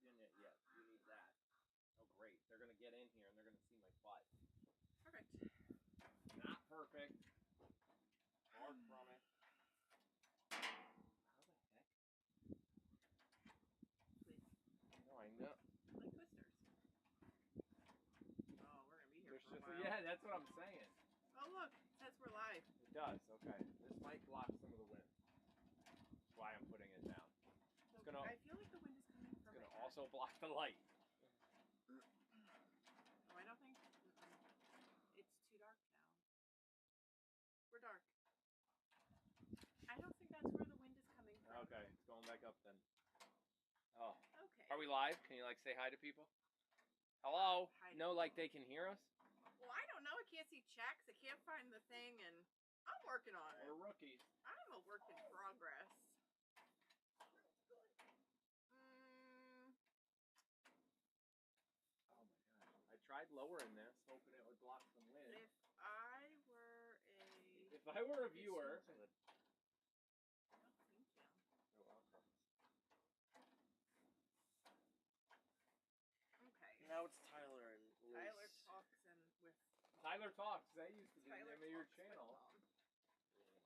in it yet. You need that. Oh, great. They're going to get in here and they're going to see my butt. Perfect. Not perfect. Far from it. How the heck? No, I know. Like twisters. Oh, we're going to be here for a while. Yeah, that's what I'm saying. Oh, look. It says we're live. It does. Okay. This might block some of the wind. That's why I'm putting it down. It's gonna, I feel like the wind is coming from it's going to also block the light. Oh, I don't think it's too dark now. We're dark. I don't think that's where the wind is coming from. Okay, it's going back up then. Oh. Okay. Are we live? Can you like say hi to people? Hello? Hi. No, like they can hear us? Well, I don't know. I can't see checks. I can't find the thing, and I'm working on it. We're rookies. I'm a work in progress. Oh my god. I tried lowering this, hoping it would block some wind. If I were a viewer. Oh, thank you. You're welcome. Okay. Now it's Tyler and Liz. Tyler talks and with Tyler Talks. That used to be the Tyler name of your talks with channel. Mom.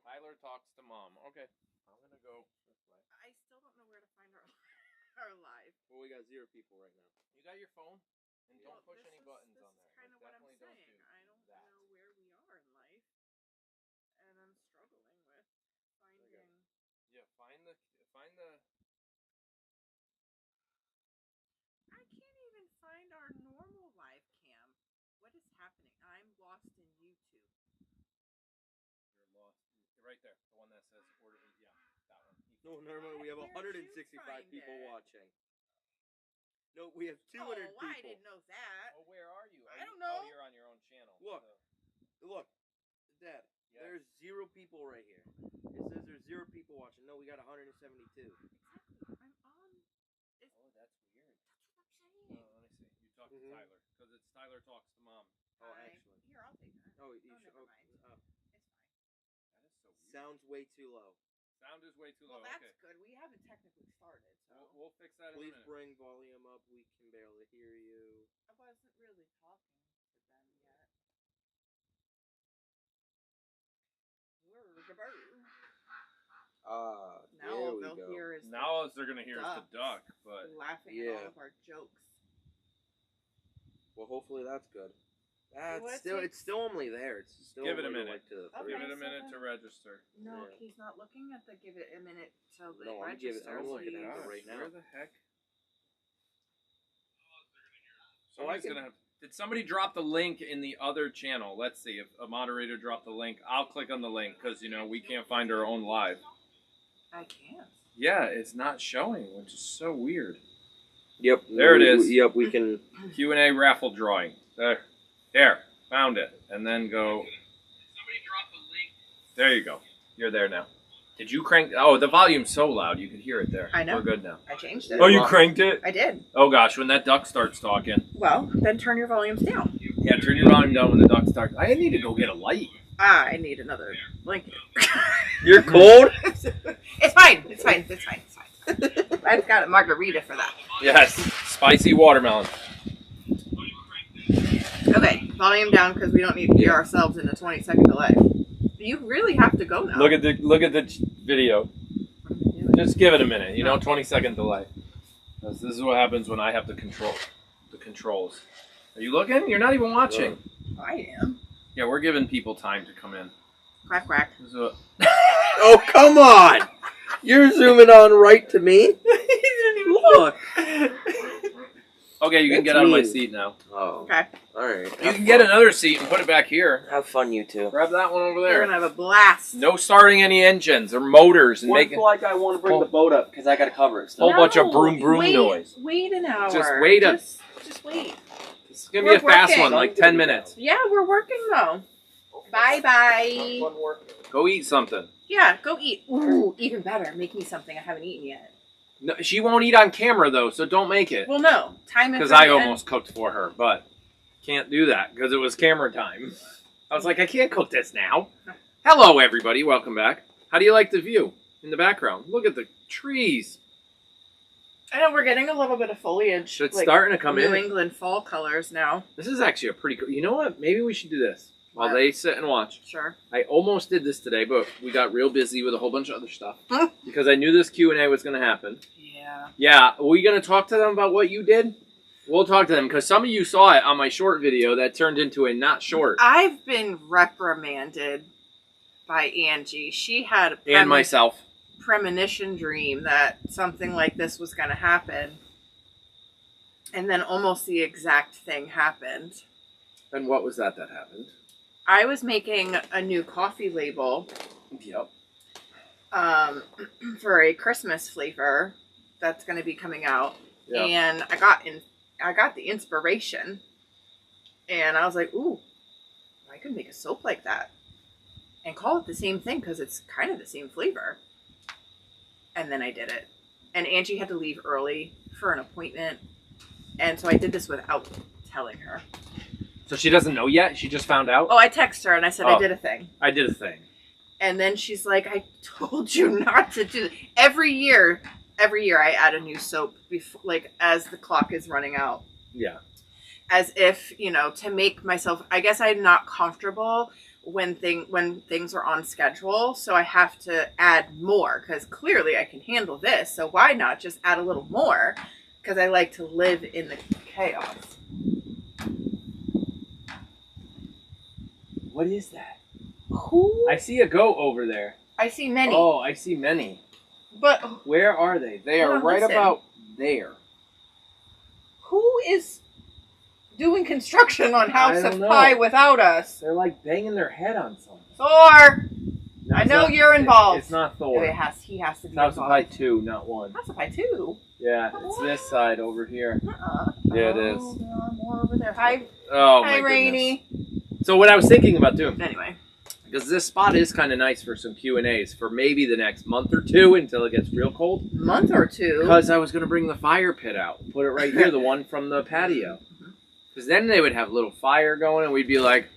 Tyler Talks to Mom. Okay. I'm gonna go this way. I still don't know where to find our live. Well, we got 0 people right now. You got your phone? And Well, don't push any buttons this on is there. kind of Like, what I'm definitely saying. don't I don't do that. know where we are in life, and I'm struggling with finding. Yeah, find the. I can't even find our normal live cam. What is happening? I'm lost in YouTube. You're lost. Right there. The one that says order. Yeah, that one. No, never mind. We have Where'd you 165 find people it? watching. No, we have 200 Oh, people. I didn't know that. Oh, where are you? I don't know. Oh, you're on your own channel. Look. So. Look, Dad. Yes. There's 0 people right here. It says there's 0 people watching. No, we got 172. Exactly. I'm on. Oh, that's weird. That's what I'm saying. Let me see. You talk to Tyler because it's Tyler Talks to Mom. Oh, Hi. actually. Here, I'll take that. Oh, you never should. mind. It's It's fine. That is so weird. Sounds way too low. Sound is way too Well, low. that's Okay. good. We haven't technically started, so. We'll fix that in a Please minute. bring volume up. We can barely hear you. I wasn't really talking to them yet. Now there all we they'll go. hear is Now all they're gonna hear is the duck, but laughing at all of our jokes. Well, hopefully that's good. Well, It's still only there. It's still give it a only minute. Like to the Okay. give it a so minute then- to register. No, Yeah. he's not looking at the give it a minute till it No, registers. I'm looking at it Gosh, right now. Where the heck? Oh, I Somebody's can- gonna have. Did somebody drop the link in the other channel? Let's see if a moderator dropped the link. I'll click on the link because we can't find our own live. I can't. Yeah, it's not showing, which is so weird. Yep. There it is. Yep, we can. Q&A raffle drawing. There, found it. And then go. Somebody drop the link. There you go. You're there now. Did you crank? Oh, the volume's so loud you could hear it there. I know. We're good now. I changed it. Oh, you cranked it? I did. Oh gosh, when that duck starts talking. Well, then turn your volumes down. Yeah, turn your volume down when the duck starts. I need to go get a light. I need another blanket. You're cold? It's fine. It's fine. It's fine. It's fine. I've got a margarita for that. Yes, spicy watermelon. Okay, volume down because we don't need to hear ourselves in a 20-second delay. You really have to go now. Look at the video. Just give it a minute. 20-second delay. This is what happens when I have the controls. Are you looking? You're not even watching. I am. Yeah, we're giving people time to come in. Quack, quack. Oh, come on! You're zooming on right to me? He didn't even Look! Okay, you can That's get on my mean. seat now. Oh. Okay. Alright. You can get another seat and put it back here. Have fun, you two. Grab that one over We're there. going to have a blast. No starting any engines or motors and making like I want to bring the boat up because I got to cover it. whole bunch of broom noise. Wait an hour. Just wait Just wait. It's going to be a fast working. one, like 10 minutes. Yeah, we're working though. Bye-bye. Go eat something. Yeah, go eat. Ooh, even better. Make me something I haven't eaten yet. No, she won't eat on camera, though, so don't make it. Well, no. Time it Because for I the end. almost cooked for her, but can't do that because it was camera time. I was like, I can't cook this now. Hello, everybody. Welcome back. How do you like the view in the background? Look at the trees. I know we're getting a little bit of foliage. So it's starting to come in. New England fall colors now. This is actually a pretty cool. You know what? Maybe we should do this while What? they sit and watch. Sure. I almost did this today, but we got real busy with a whole bunch of other stuff because I knew this Q&A was going to happen. Yeah. Yeah. Are we going to talk to them about what you did? We'll talk to them because some of you saw it on my short video that turned into a not short. I've been reprimanded by Angie. She had a And myself. premonition dream that something like this was going to happen. And then almost the exact thing happened. And what was that happened? I was making a new coffee label. Yep. For a Christmas flavor that's going to be coming out. Yep. And I got the inspiration. And I was like, ooh, I could make a soap like that. And call it the same thing because it's kind of the same flavor. And then I did it. And Angie had to leave early for an appointment. And so I did this without telling her. So she doesn't know yet? She just found out? Oh, I texted her and I said, I did a thing. I did a thing. And then she's like, I told you not to do it. Every year I add a new soap before, like as the clock is running out. Yeah. As if, you know, to make myself, I guess I'm not comfortable when things are on schedule, so I have to add more because clearly I can handle this. So why not just add a little more? Because I like to live in the chaos. What is that? Who? I see a goat over there. I see many. Oh, I see many. But where are they? They are right about there. Who is doing construction on House of know. Pie without us? They're like banging their head on something. Thor! No, I know not, you're involved. It's not Thor. He has to be House of Pie involved. 2, not 1. House of Pie 2? Yeah, it's this side over here. Yeah, it is. There are more over there. Hi, my Rainy. goodness. So what I was thinking about doing, Anyway. because this spot is kind of nice for some Q&As for maybe the next month or two until it gets real cold. Month or two? Because I was going to bring the fire pit out. Put it right here, the one from the patio. Because then they would have a little fire going and we'd be like,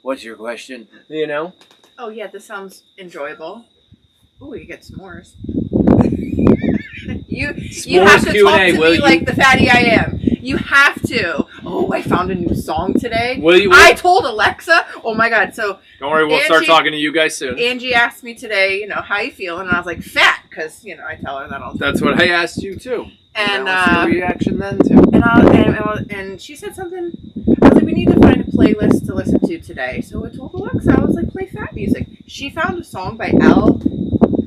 what's your question? You know? Oh, yeah, this sounds enjoyable. Ooh, you get s'mores. you have to Q&A, talk to will me you? like the fatty I am. You have to. Oh, I found a new song today. Will you? I told Alexa. Oh my God. So don't worry, we'll start talking to you guys soon. Angie asked me today, you know, how you feeling? And I was like, fat, because, you know, I tell her that all the time. That's what I asked you too. And that was your reaction then too. And she said something. I was like, we need to find a playlist to listen to today. So I told Alexa, I was like, play fat music. She found a song by Al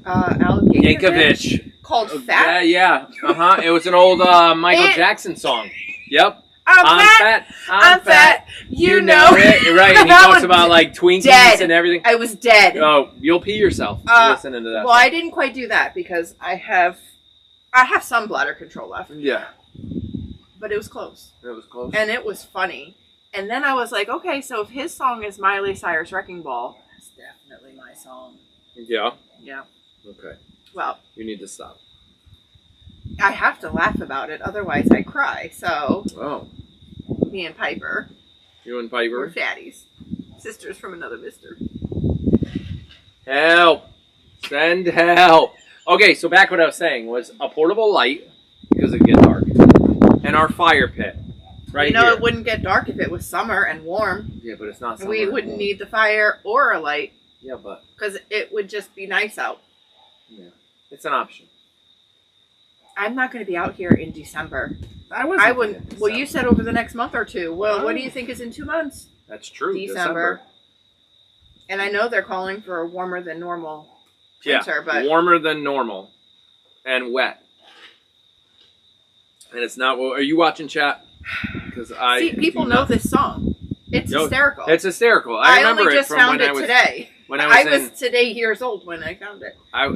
Yankovic called Fat. Yeah. It was an old Michael Jackson song. Yep. I'm fat. You know it. Right. And he talks about like Twinkies and everything. I was dead. Oh, you'll pee yourself listening to that. Well, I didn't quite do that because I have some bladder control left. Yeah. But it was close. It was close. And it was funny. And then I was like, okay, so if his song is Miley Cyrus Wrecking Ball, that's definitely my song. Yeah? Yeah. Okay. Well. You need to stop. I have to laugh about it, otherwise I cry. So. Oh. Me and Piper. You and Piper? We're fatties. Sisters from another mister. Help. Send help. Okay, so back what I was saying was a portable light, because it gets dark, and our fire pit. Right here. It wouldn't get dark if it was summer and warm. Yeah, but it's not summer. We wouldn't need the fire or a light. Yeah, but. Because it would just be nice out. Yeah. It's an option. I'm not going to be out here in December. I wouldn't. Well, you said over the next month or two. Well, what do you think is in 2 months? That's true. December. And I know they're calling for a warmer than normal winter, but warmer than normal and wet. And it's not. Are you watching chat? Because see, people know this song. It's hysterical. It's hysterical. I remember only just it from found when it I was today. When I was today years old when I found it. I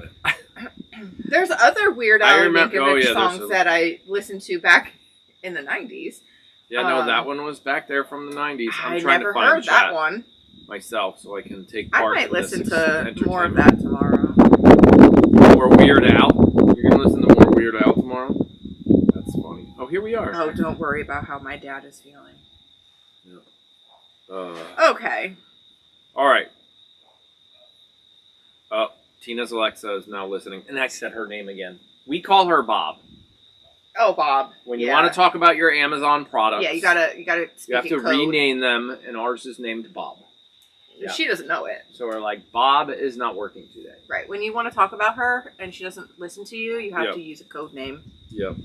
There's other Weird Al Yankovic songs there's that I listened to back in the 90s. Yeah, no, that one was back there from the 90s. I never heard that one myself, so I can take part. I might in listen this to more of that tomorrow. More Weird Al. You're gonna listen to more Weird Al tomorrow? That's funny. Oh, here we are. Oh, don't worry about how my dad is feeling. Yeah. Okay. All right. Tina's Alexa is now listening, and I said her name again. We call her Bob. Oh, Bob. When you want to talk about your Amazon products, you gotta. You have to rename them, and ours is named Bob. Yeah. She doesn't know it. So we're like, Bob is not working today. Right. When you want to talk about her and she doesn't listen to you, you have to use a code name. Yep.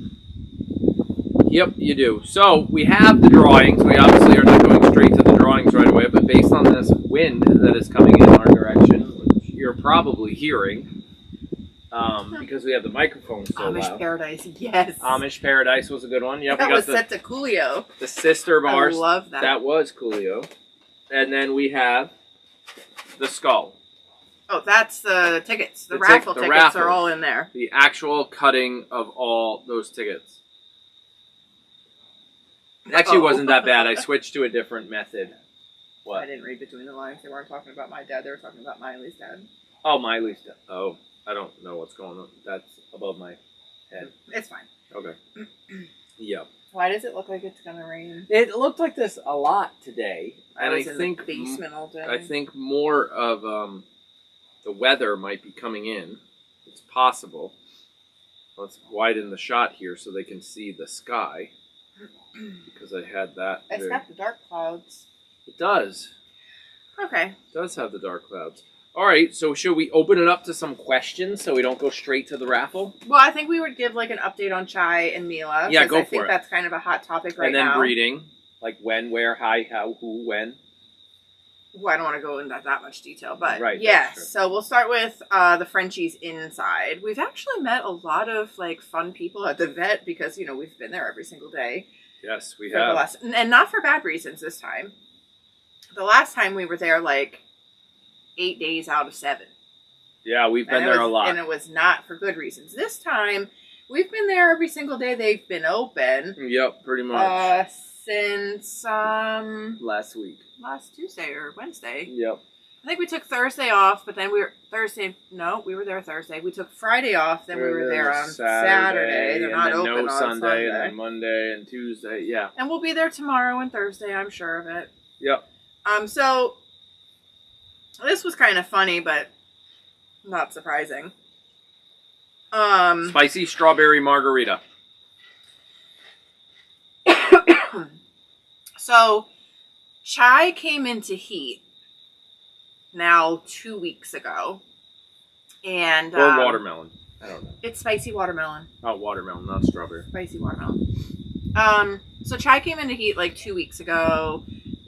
Yep, you do. So we have the drawings. We obviously are not going straight to the drawings right away, but based on this wind that is coming in our direction, which you're probably hearing, because we have the microphone so Amish loud. Paradise, yes. Amish Paradise was a good one. Yep, that we got was set to Coolio. The sister bars. I love that. That was Coolio. And then we have the skull. Oh, that's the tickets. The raffle tickets are all in there. The actual cutting of all those tickets. Actually, wasn't that bad. I switched to a different method. What? I didn't read between the lines. They weren't talking about my dad. They were talking about Miley's dad. Oh, Miley's dad. Oh, I don't know what's going on. That's above my head. It's fine. Okay. Yep. Why does it look like it's gonna rain? It looked like this a lot today. I was in the basement all day. I think more of the weather might be coming in. It's possible. Let's widen the shot here so they can see the sky. Because I had that. It's got the dark clouds. It does. Okay. It does have the dark clouds. All right, so should we open it up to some questions so we don't go straight to the raffle? Well, I think we would give like an update on Chai and Mila. Yeah, go for it. I think that's kind of a hot topic right now. And then breeding. Like when, where, how, who, when. Well, I don't want to go into that much detail, but right, yes. So we'll start with the Frenchies inside. We've actually met a lot of like fun people at the vet because, you know, we've been there every single day. Yes, we have. And not for bad reasons this time. The last time we were there like 8 days out of 7. Yeah, we've been there a lot. And it was not for good reasons. This time, we've been there every single day they've been open. Yep, pretty much. Since last week. Last Tuesday or Wednesday. Yep. I think we took Thursday off, but then we were we were there Thursday. We took Friday off, then we were there on Saturday. They're not open on Sunday. And then Monday and Tuesday, yeah. And we'll be there tomorrow and Thursday, I'm sure of it. Yep. So this was kind of funny, but not surprising. Spicy strawberry margarita. So Chai came into heat now 2 weeks ago. And or watermelon. I don't know. It's spicy watermelon. Oh, watermelon, not strawberry. Spicy watermelon. So Chai came into heat like 2 weeks ago,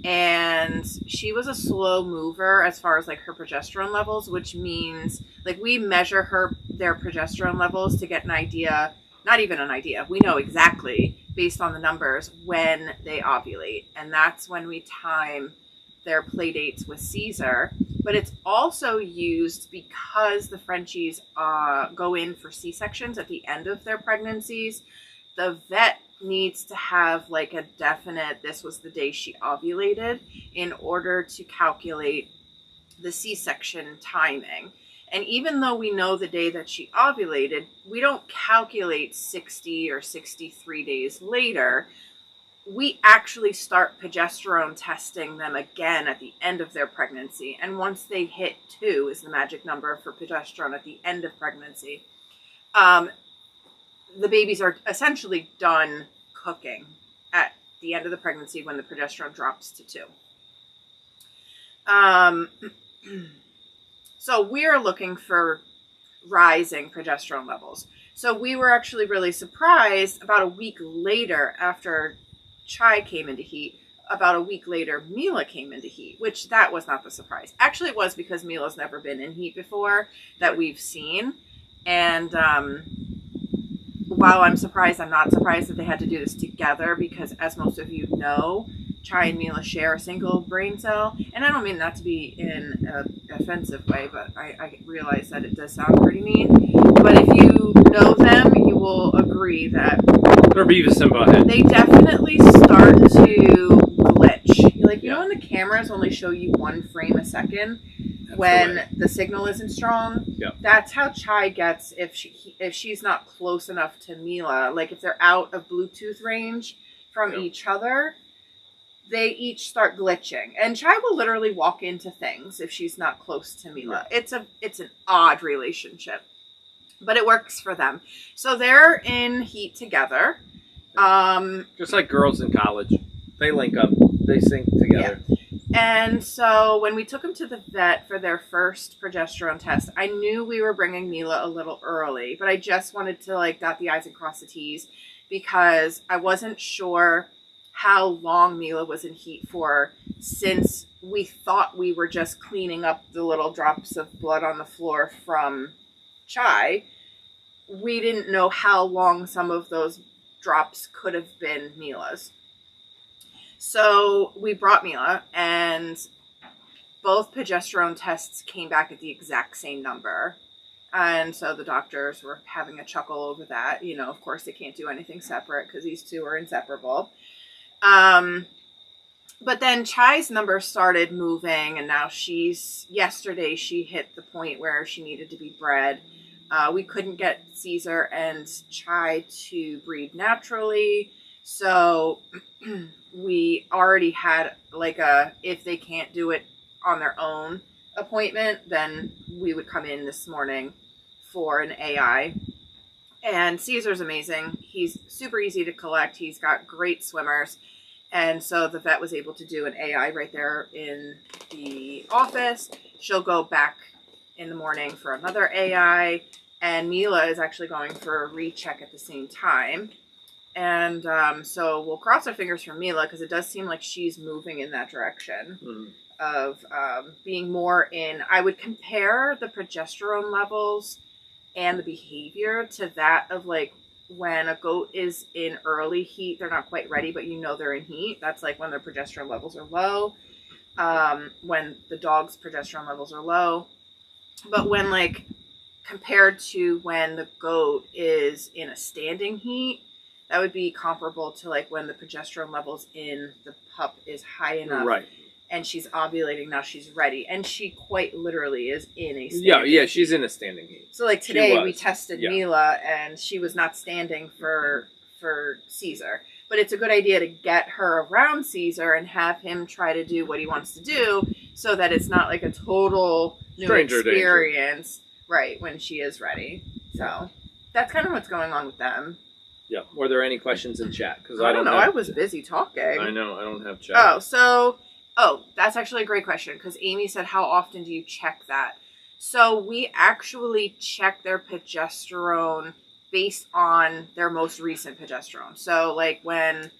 and she was a slow mover as far as like her progesterone levels, which means like we measure their progesterone levels to get an idea, not even an idea. We know exactly based on the numbers when they ovulate, and that's when we time their play dates with Caesar. But it's also used because the Frenchies go in for C-sections at the end of their pregnancies. The vet needs to have like a definite, this was the day she ovulated, in order to calculate the C-section timing. And even though we know the day that she ovulated, we don't calculate 60 or 63 days later. We actually start progesterone testing them again at the end of their pregnancy. And once they hit 2 is the magic number for progesterone at the end of pregnancy. The babies are essentially done cooking at the end of the pregnancy when the progesterone drops to 2. So we're looking for rising progesterone levels. So we were actually really surprised about a week later after Chai came into heat. About a week later, Mila came into heat, which that was not the surprise. Actually, it was because Mila's never been in heat before that we've seen. And while I'm surprised, I'm not surprised that they had to do this together because, as most of you know, Chai and Mila share a single brain cell. And I don't mean that to be in an offensive way, but I realize that it does sound pretty mean. But if you know them, you will agree that they're Beavis and Butthead. They definitely start to glitch. Like, you know when the cameras only show you 1 frame a second when the signal isn't strong? Yeah. That's how Chai gets if she's not close enough to Mila. Like, if they're out of Bluetooth range from each other, they each start glitching. And Chai will literally walk into things if she's not close to Mila. It's an odd relationship. but it works for them. So they're in heat together. Just like girls in college. They link up. They sync together. Yeah. And so when we took them to the vet for their first progesterone test, I knew we were bringing Mila a little early, but I just wanted to like dot the I's and cross the T's because I wasn't sure how long Mila was in heat for, since we thought we were just cleaning up the little drops of blood on the floor from Chai. We didn't know how long some of those drops could have been Mila's. So we brought Mila, and both progesterone tests came back at the exact same number. And so the doctors were having a chuckle over that. You know, of course, they can't do anything separate because these two are inseparable. But then Chai's number started moving, and now yesterday she hit the point where she needed to be bred. We couldn't get Caesar and Chai to breed naturally. So we already had like if they can't do it on their own appointment, then we would come in this morning for an AI. And Caesar's amazing. He's super easy to collect. He's got great swimmers. And so the vet was able to do an AI right there in the office. She'll go back in the morning for another AI. And Mila is actually going for a recheck at the same time. And so we'll cross our fingers for Mila, because it does seem like she's moving in that direction of being more in. I would compare the progesterone levels and the behavior to that of like when a goat is in early heat. They're not quite ready, but you know they're in heat. That's like when their progesterone levels are low. When the dog's progesterone levels are low. But when like compared to when the goat is in a standing heat, that would be comparable to like when the progesterone levels in the pup is high enough. Right. And she's ovulating, now she's ready. And she quite literally is in a standing heat. She's in a standing heat. So like today we tested Mila, and she was not standing for Caesar. But it's a good idea to get her around Caesar and have him try to do what he wants to do, so that it's not like a total new experience. Danger. Right, when she is ready. So that's kind of what's going on with them. Yeah. Were there any questions in chat? Because I don't know. I was busy talking. I know. I don't have chat. Oh, that's actually a great question, because Amy said, how often do you check that? So we actually check their progesterone based on their most recent progesterone. So like when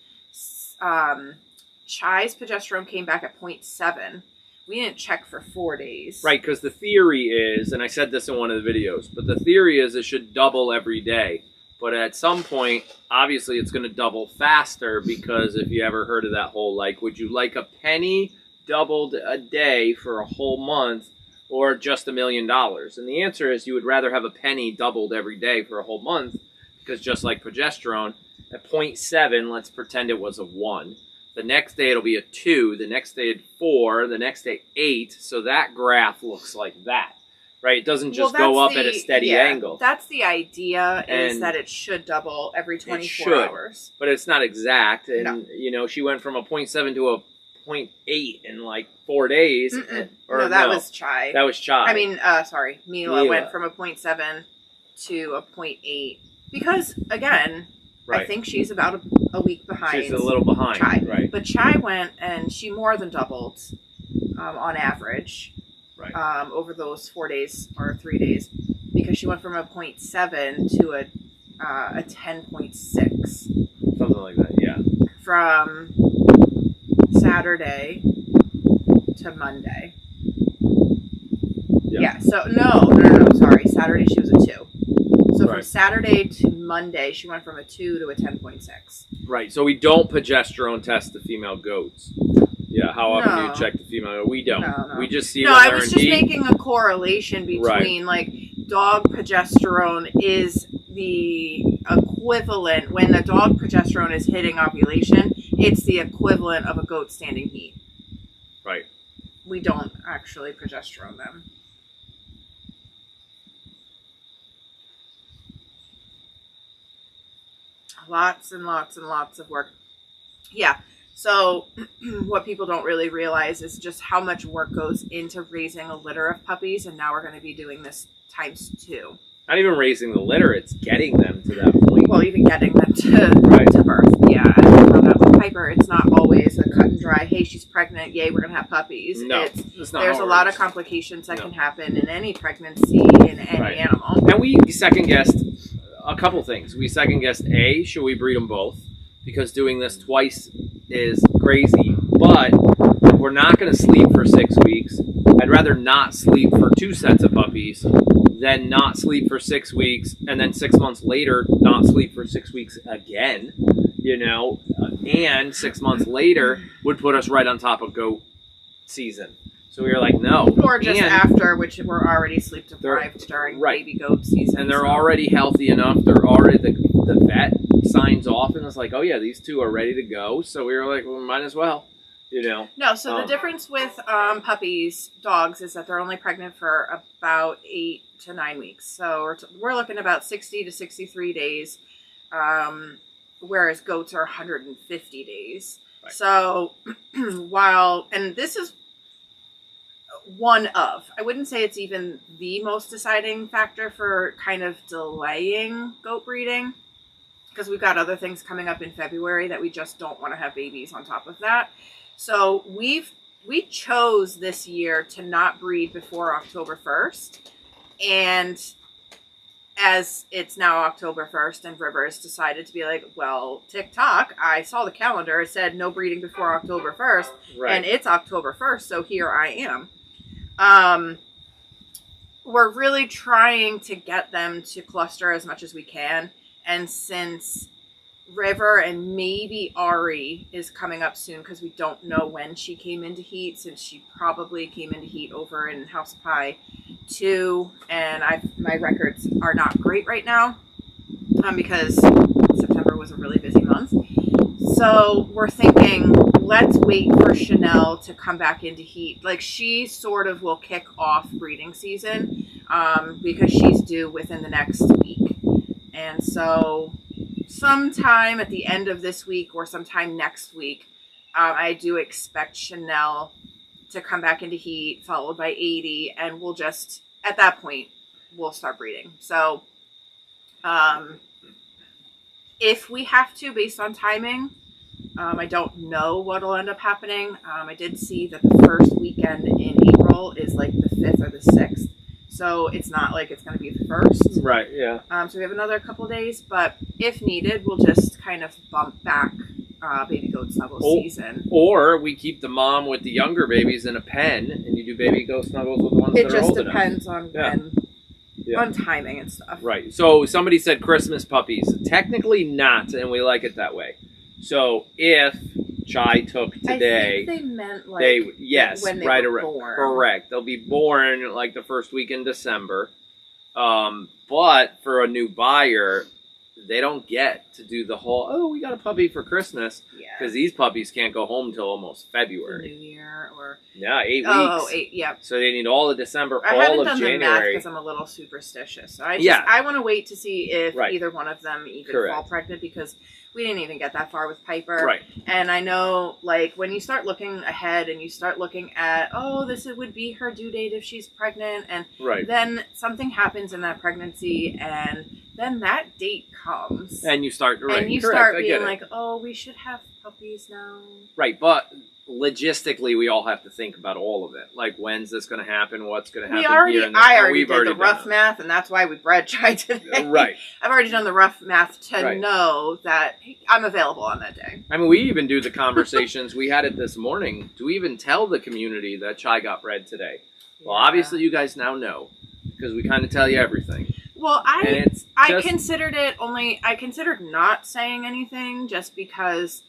Chai's progesterone came back at 0.7, we didn't check for 4 days. Right, because the theory is, and I said this in one of the videos, but the theory is it should double every day. But at some point, obviously, it's going to double faster, because if you ever heard of that whole, like, would you like a penny doubled a day for a whole month, or just $1 million? And the answer is you would rather have a penny doubled every day for a whole month, because just like progesterone, at 0.7, let's pretend it was a 1. The next day it'll be a 2, the next day at 4, the next day 8, so that graph looks like that. Right, it doesn't just go up at a steady angle. That's the idea, is that it should double every 24 hours. But it's not exact. And, you know, she went from a 0.7 to a 0.8 in like 4 days. That was Chai. That was Chai. I mean, Mila went from a 0.7 to a 0.8. Because, again, I think she's about a week behind. She's a little behind, Chai. Right. But Chai went, and she more than doubled on average. Right. Over those 4 days or 3 days, because she went from a 0.7 to a 10.6. Something like that, yeah. From Saturday to Monday. Yeah. So no, sorry. Saturday she was a 2. So from Saturday to Monday, she went from a 2 to a 10.6. Right. So we don't progesterone test the female goats. Yeah, how often do you check the female? We don't. No. We just see when they're in heat. No, I was just making a correlation between, like, dog progesterone is the equivalent. When the dog progesterone is hitting ovulation, it's the equivalent of a goat standing heat. Right. We don't actually progesterone them. Lots and lots and lots of work. Yeah. So what people don't really realize is just how much work goes into raising a litter of puppies. And now we're going to be doing this times 2. Not even raising the litter, it's getting them to that point. Well, even getting them to birth. Yeah, I found out with Piper, it's not always a cut and dry, hey, she's pregnant, yay, we're going to have puppies. No, it's not. There's a lot of complications that can happen in any pregnancy, in any animal. And we second-guessed a couple things. We second-guessed, A, should we breed them both? Because doing this twice is crazy. But we're not going to sleep for 6 weeks. I'd rather not sleep for 2 sets of puppies than not sleep for 6 weeks and then 6 months later not sleep for 6 weeks again, you know, and 6 months later would put us right on top of goat season. So we were like, no. Or just after, which we're already sleep deprived during baby goat season. And they're already healthy enough. They're already, the vet signs off and it's like, oh yeah, these two are ready to go. So we were like, well, might as well. You know. No, so the difference with puppies, dogs, is that they're only pregnant for about 8 to 9 weeks. So we're looking about 60 to 63 days, whereas goats are 150 days. Right. So and this is one of, I wouldn't say it's even the most deciding factor for kind of delaying goat breeding, because we've got other things coming up in February that we just don't want to have babies on top of that. So we chose this year to not breed before October 1st. And as it's now October 1st and River has decided to be like, well, TikTok, I saw the calendar. It said no breeding before October 1st. Right. And it's October 1st, so here I am. We're really trying to get them to cluster as much as we can. And since River and maybe Ari is coming up soon, because we don't know when she came into heat, since she probably came into heat over in House Pie 2, and my records are not great right now because September was a really busy month. So we're thinking, let's wait for Chanel to come back into heat. Like, she sort of will kick off breeding season because she's due within the next week. And so sometime at the end of this week or sometime next week, I do expect Chanel to come back into heat, followed by 80, and we'll just, at that point, we'll start breeding. So if we have to, based on timing, I don't know what'll end up happening. I did see that the first weekend in April is like the 5th or the 6th. So it's not like it's going to be the 1st. Right, yeah. So we have another couple days, but if needed, we'll just kind of bump back baby goat snuggle season. Or we keep the mom with the younger babies in a pen, and you do baby goat snuggles with the ones that are old enough. It just depends on when, on timing and stuff. Right. So somebody said Christmas puppies. Technically not, and we like it that way. So if Chai took today, I think they meant like when they were born. Correct. They'll be born like the first week in December. But for a new buyer, they don't get to do the whole, oh, we got a puppy for Christmas. Because these puppies can't go home till almost February. New Year or... Yeah, 8 weeks. Oh, 8, yeah. So they need all of December, all of January. I haven't done the math because I'm a little superstitious. So I want to wait to see if either one of them even fall pregnant, because we didn't even get that far with Piper. Right. And I know, like, when you start looking ahead and you start looking at, oh, this would be her due date if she's pregnant, and then something happens in that pregnancy, and then that date comes. And you start, and you start being like, oh, we should have puppies now. Right, but logistically, we all have to think about all of it. Like, when's this going to happen? What's going to happen here? I already did the rough math, and that's why we bred Chai today. Right. I've already done the rough math to know that I'm available on that day. I mean, we even do the conversations. We had it this morning. Do we even tell the community that Chai got bred today? Well, obviously, you guys now know, because we kind of tell you everything. Well, I considered not saying anything just because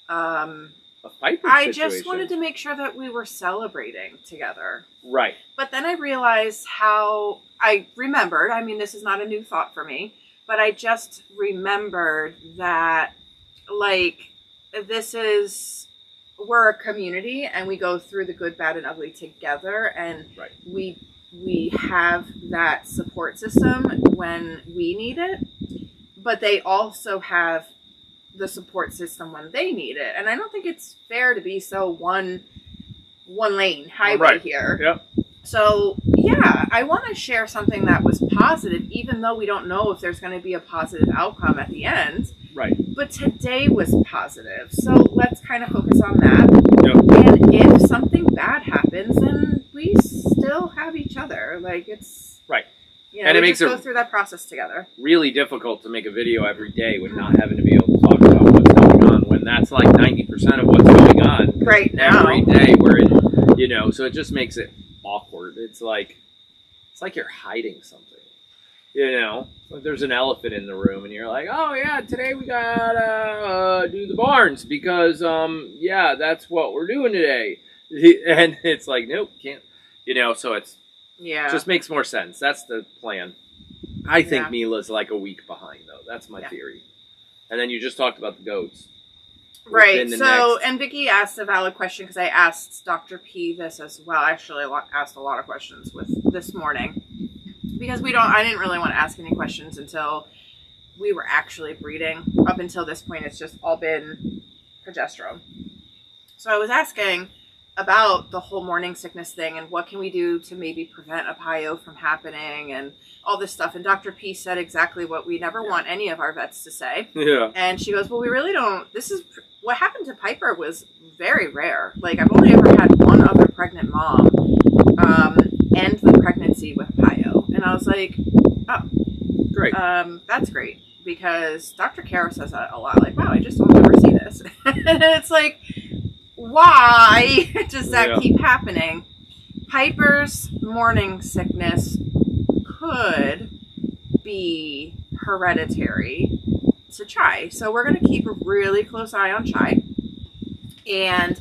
I just wanted to make sure that we were celebrating together. Right. But then I realized how I remembered, I mean, this is not a new thought for me, but I just remembered that, like, we're a community and we go through the good, bad, and ugly together, and we have that support system when we need it, but they also have the support system when they need it. And I don't think it's fair to be so one lane highway here. Yep. So yeah, I want to share something that was positive, even though we don't know if there's going to be a positive outcome at the end. Right. But today was positive, so let's kind of focus on that. Yep. And if something bad happens, then we still have each other. Like, it's... Right. You know, And it we makes just it go through that process together. really difficult to make a video every day with not having to be able to talk about what's going on, when that's like 90% of what's going on. Right now. Every day we're in, you know, so it just makes it awkward. It's like you're hiding something. You know, like there's an elephant in the room, and you're like, "Oh yeah, today we gotta do the barns because, yeah, that's what we're doing today." And it's like, nope, can't. You know, so it just makes more sense. That's the plan. I think Mila's like a week behind, though. That's my theory. And then you just talked about the goats. Right. So, and Vicky asked a valid question because I asked Dr. P this as well. Actually, I asked a lot of questions with this morning. Because I didn't really want to ask any questions until we were actually breeding. Up until this point, it's just all been progesterone. So I was asking about the whole morning sickness thing and what can we do to maybe prevent a PIO from happening and all this stuff. And Dr. P said exactly what we never want any of our vets to say. Yeah. And she goes, well, we really don't. What happened to Piper was very rare. Like, I've only ever had one other pregnant mom end the pregnancy with PIO. And I was like, oh, great. That's great. Because Dr. Kara says that a lot. Like, wow, I just don't ever see this. And it's like, why does that keep happening? Piper's morning sickness could be hereditary to Chai. So we're going to keep a really close eye on Chai. And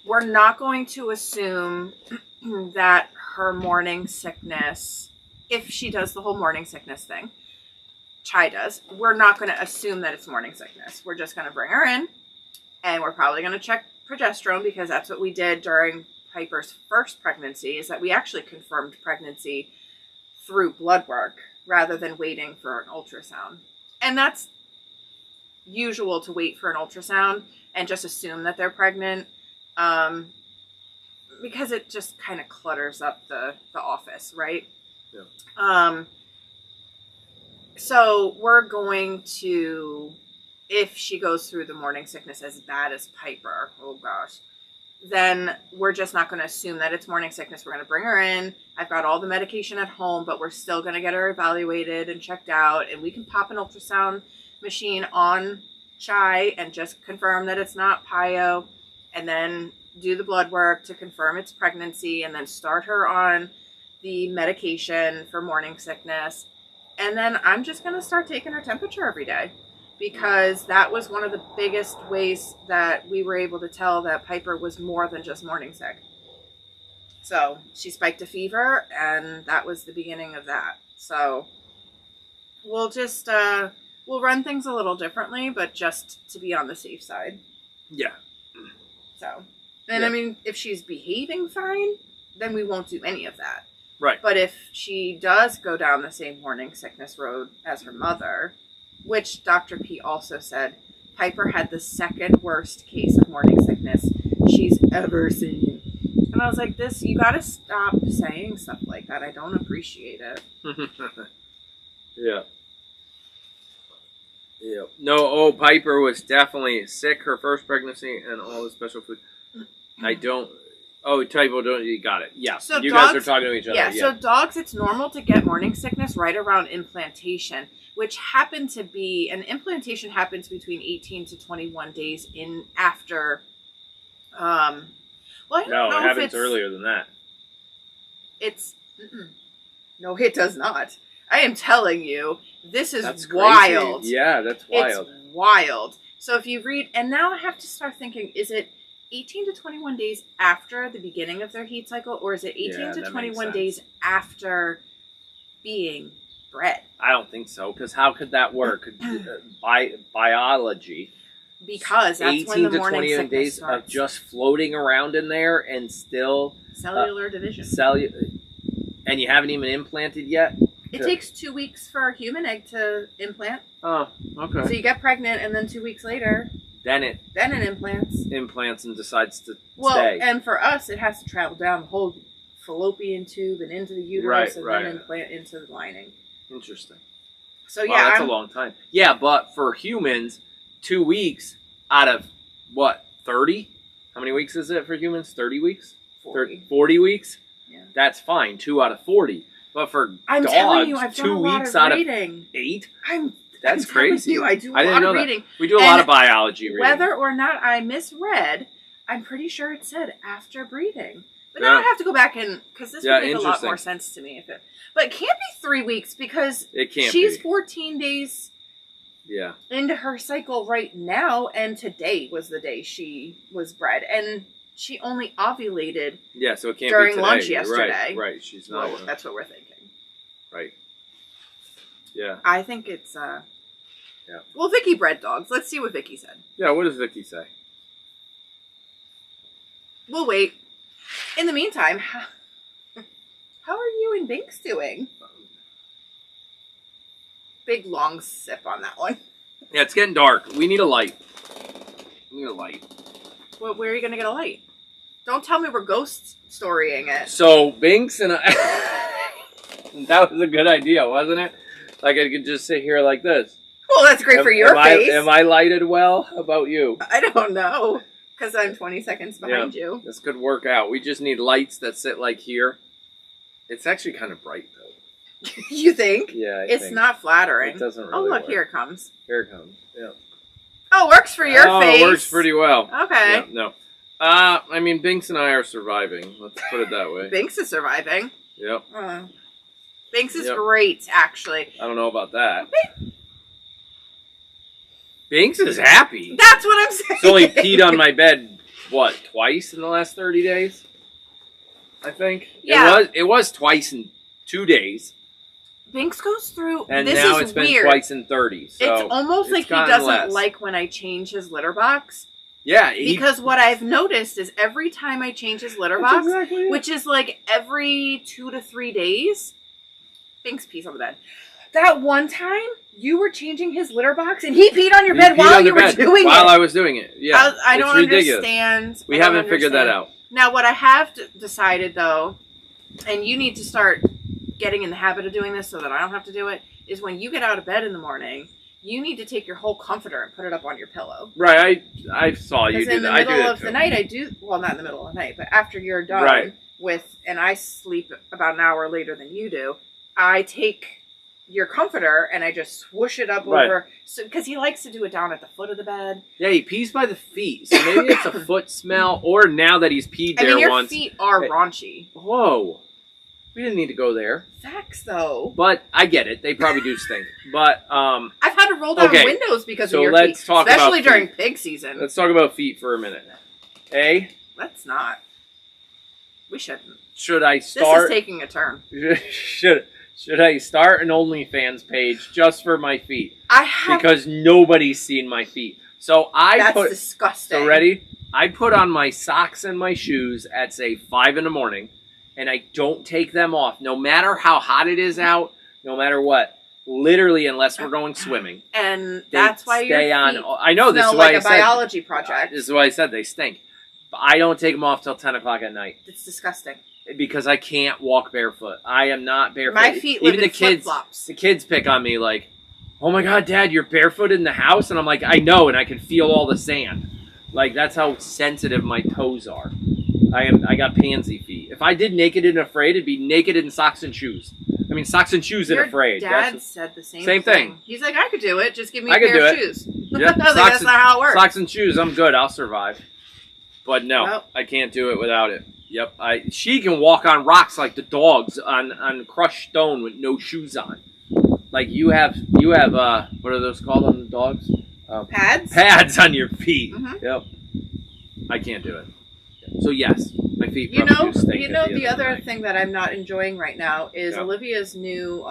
we're not going to assume that her morning sickness, if she does the whole morning sickness thing, Chai does, we're not going to assume that it's morning sickness. We're just going to bring her in, and we're probably going to check progesterone, because that's what we did during Piper's first pregnancy, is that we actually confirmed pregnancy through blood work rather than waiting for an ultrasound. And that's usual, to wait for an ultrasound and just assume that they're pregnant. Because it just kind of clutters up the office, right? Yeah. So we're going to, if she goes through the morning sickness as bad as Piper, oh gosh, then we're just not going to assume that it's morning sickness. We're going to bring her in. I've got all the medication at home, but we're still going to get her evaluated and checked out. And we can pop an ultrasound machine on Chai and just confirm that it's not PIO, and then do the blood work to confirm it's pregnancy, and then start her on the medication for morning sickness. And then I'm just going to start taking her temperature every day, because that was one of the biggest ways that we were able to tell that Piper was more than just morning sick. So she spiked a fever, and that was the beginning of that. So we'll just, we'll run things a little differently, but just to be on the safe side. Yeah. So, and I mean, if she's behaving fine, then we won't do any of that. Right. But if she does go down the same morning sickness road as her mother, which Dr. P also said, Piper had the second worst case of morning sickness she's ever seen. And I was like, you got to stop saying stuff like that. I don't appreciate it. Yeah. Yeah. No, Piper was definitely sick her first pregnancy and all the special food. Typo, you got it. Yeah. So you guys are talking to each other. Yeah, so dogs, it's normal to get morning sickness right around implantation, which happened to be, an implantation happens between 18 to 21 days after, well, I don't know it happens earlier than that. No, it does not. I am telling you, this is wild. Yeah, that's wild. It's wild. So if you read, and now I have to start thinking, is it 18 to 21 days after the beginning of their heat cycle, or is it 18 to 21 days after being bred? I don't think so, because how could that work? Biology. Because that's when the morning sickness 18 to 21 days starts. Of just floating around in there and still... Cellular division. And you haven't even implanted yet? It takes 2 weeks for a human egg to implant. Oh, okay. So you get pregnant, and then 2 weeks later... Then it implants. Implants and decides to stay. Well, and for us, it has to travel down the whole fallopian tube and into the uterus and then implant into the lining. Interesting. So yeah, wow, that's a long time. Yeah, but for humans, 2 weeks out of what, 30? How many weeks is it for humans? 30 weeks? 40 weeks? Yeah. That's fine. 2 out of 40. But for dogs, telling you, I've done 2 weeks out of 8? That's crazy. You, I do a lot of reading. We do a lot of biology reading. Whether or not I misread, I'm pretty sure it said after breeding. But now I have to go back and, because this would make a lot more sense to me. But it can't be 3 weeks because she's 14 days into her cycle right now, and today was the day she was bred. And she only ovulated so it can't during be today. lunch yesterday. Right. She's not. Well, that's what we're thinking. Right. Yeah. I think it's, Well, Vicky bred dogs. Let's see what Vicky said. Yeah, what does Vicky say? We'll wait. In the meantime, how are you and Binks doing? Big long sip on that one. Yeah, it's getting dark. We need a light. Well, where are you going to get a light? Don't tell me we're ghost storying it. So, Binks and I... That was a good idea, wasn't it? Like, I could just sit here like this. Well, that's great for your face. Am I lighted well? How about you? I don't know. Because I'm 20 seconds behind you. This could work out. We just need lights that sit like here. It's actually kind of bright, though. You think? Yeah, It's not flattering. It doesn't really Oh, look, work. here it comes. Here it comes. Yeah. Oh, works for your face. Oh, it works pretty well. Okay. Yeah, no. I mean, Binks and I are surviving. Let's put it that way. Binks is surviving. Yep. Binks is great, actually. I don't know about that. Binks is happy. That's what I'm saying. He's only peed on my bed, what, twice in the last 30 days? I think. Yeah. It was twice in 2 days. Binks goes through, and this now is it's been weird. twice in 30. So it's almost like he doesn't like when I change his litter box. Yeah. Because what I've noticed is every time I change his litter box, which is like every 2 to 3 days, Binks pees on the bed. That one time, you were changing his litter box, and he peed on your bed while you were doing it. While I was doing it, yeah. I don't understand. We haven't figured that out. Now, what I have decided, though, and you need to start getting in the habit of doing this so that I don't have to do it, is when you get out of bed in the morning, you need to take your whole comforter and put it up on your pillow. Right, I saw you do that. Because in the middle of the night, I do, well, not in the middle of the night, but after you're done with, and I sleep about an hour later than you do, I take your comforter and I just swoosh it up over, because he likes to do it down at the foot of the bed. Yeah, he pees by the feet, so maybe it's a foot smell, or now that he's peed there your once. Feet are raunchy. Whoa. We didn't need to go there. Facts, though. But I get it. They probably do stink. But I've had to roll down windows because of your feet. Talk especially about during feet. pig season. Let's talk about feet for a minute. Let's not. We shouldn't. Should I start? This is taking a turn. Should I start an OnlyFans page just for my feet? I have. Because nobody's seen my feet. So That's disgusting. So ready? I put on my socks and my shoes at, say, 5 in the morning. And I don't take them off, no matter how hot it is out, no matter what. Literally, unless we're going swimming. And that's why your feet I know this is why like a biology project. This is why I said they stink. But I don't take them off till 10 o'clock at night. It's disgusting. Because I can't walk barefoot. I am not barefoot. My feet live in flip-flops. The kids pick on me like, "Oh my God, Dad, you're barefoot in the house?" And I'm like, "I know, and I can feel all the sand." Like that's how sensitive my toes are. I got pansy feet. If I did naked and afraid, it'd be naked in socks and shoes. I mean, socks and shoes and afraid. Your dad said the same thing. He's like, I could do it. Just give me a pair of shoes. Yep. That's not how it works. Socks and shoes, I'm good. I'll survive. But no, I can't do it without it. Yep. She can walk on rocks like the dogs on crushed stone with no shoes on. Like you have what are those called on the dogs? Pads? Pads on your feet. Mm-hmm. Yep. I can't do it. So yes, my feet. You know the other thing that I'm not enjoying right now is Olivia's new.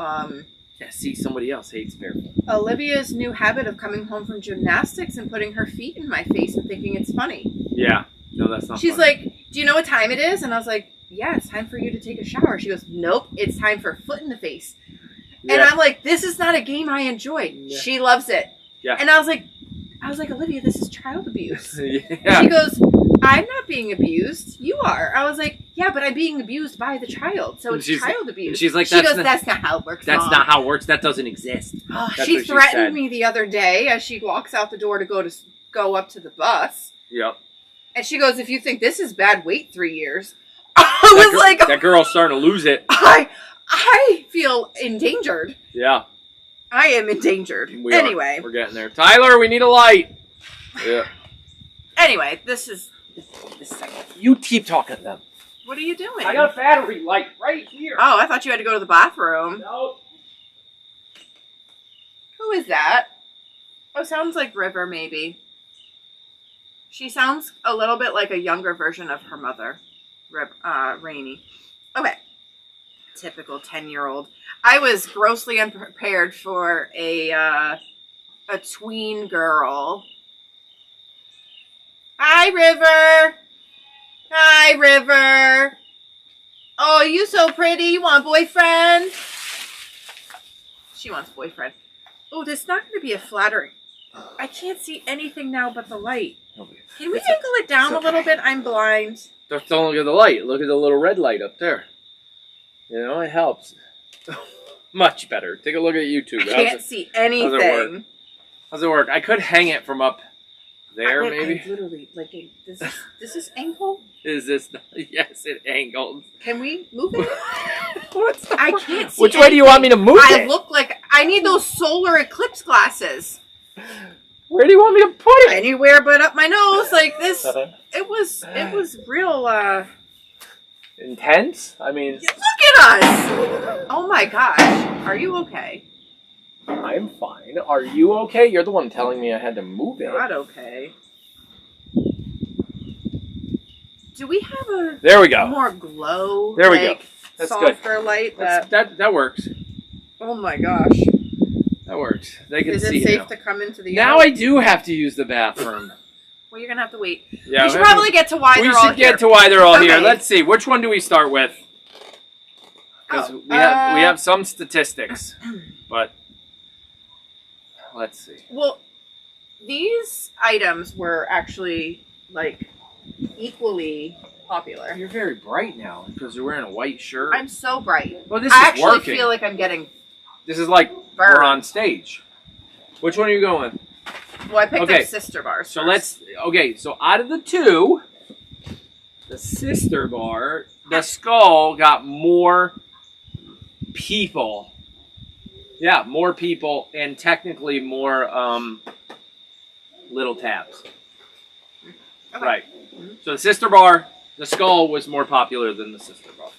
See, somebody else hates barefoot. Olivia's new habit of coming home from gymnastics and putting her feet in my face and thinking it's funny. Yeah, no, that's not. She's funny. like, "Do you know what time it is?" And I was like, "Yeah, it's time for you to take a shower." She goes, "Nope, it's time for foot in the face." Yeah. And I'm like, "This is not a game I enjoy." Yeah. She loves it. Yeah. And I was like, I was like, Olivia, this is child abuse. Yeah. She goes, I'm not being abused. You are. I was like, yeah, but I'm being abused by the child, so it's child abuse. And she's like, she goes, that's not how it works. That's Mom. not how it works. That doesn't exist. She threatened me the other day as she walks out the door to go up to the bus. Yep. And she goes, if you think this is bad, wait 3 years. I was like, that girl's starting to lose it. I feel endangered. Yeah. I am endangered. Anyway. We're getting there. Tyler, we need a light. Yeah. Anyway, this is You keep talking to them. What are you doing? I got a battery light right here. Oh, I thought you had to go to the bathroom. Nope. Who is that? Oh, sounds like River, maybe. She sounds a little bit like a younger version of her mother, Rainy. Okay. Typical 10-year-old. I was grossly unprepared for a tween girl. Hi, River. Hi, River. Oh, you so pretty. You want a boyfriend? She wants a boyfriend. Oh, this is not going to be a flattering. I can't see anything now but the light. Can we angle it down a little bit? I'm blind. Just don't look at the light. Look at the little red light up there. You know, it helps. Much better. Take a look at YouTube. I can't see anything. How's it work? I could hang it from up there, maybe. I literally, like, this is angle? Is this? Yes, it angled. Can we move it? I can't see. Which way do you want me to move it? I look like I need those solar eclipse glasses. Where do you want me to put it? Anywhere but up my nose, like this. It was real. Intense? I mean... Look at us! Oh my gosh. Are you okay? I'm fine. Are you okay? You're the one telling me I had to move it. Not okay. Do we have a... There we go. More glow? There we go. That's softer good. Light? That works. Oh my gosh. That works. They can see Is it safe now. To come into the... Now I do have to use the bathroom. Well, you're going to have to wait. Yeah, we should probably get to why they're all here. We should get to why they're all here. Let's see. Which one do we start with? Because we have some statistics. But let's see. Well, these items were actually, like, equally popular. You're very bright now because you're wearing a white shirt. I'm so bright. Well, this I is actually working. feel like I'm getting This is like burned. We're on stage. Which one are you going with? Well, I picked up sister bars. So so out of the two, the sister bar, the skull got more people. Yeah, more people and technically more little tabs. Okay. Right. So the sister bar, the skull was more popular than the sister bar.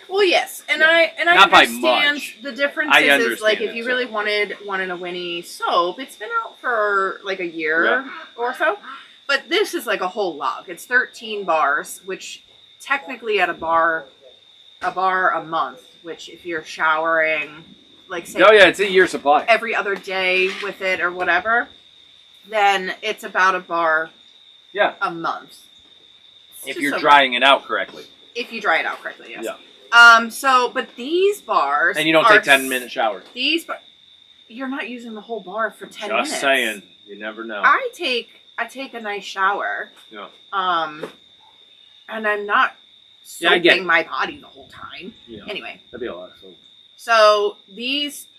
Well, yes, and I Not by understand much. the differences. I Is understand like if you really wanted one in a Winnie soap, it's been out for like a year or so. But this is like a whole log. It's 13 bars, which technically at a bar a month. Which if you're showering, like say, it's a year supply every other day with it or whatever, then it's about a bar. Yeah. A month. If you're drying it out correctly. If you dry it out correctly, yes. Yeah. But these bars... And you don't take 10-minute showers. You're not using the whole bar for 10 minutes. Just saying. You never know. I take a nice shower. Yeah. And I'm not soaping my body the whole time. Yeah. Anyway. That'd be a lot of soap. So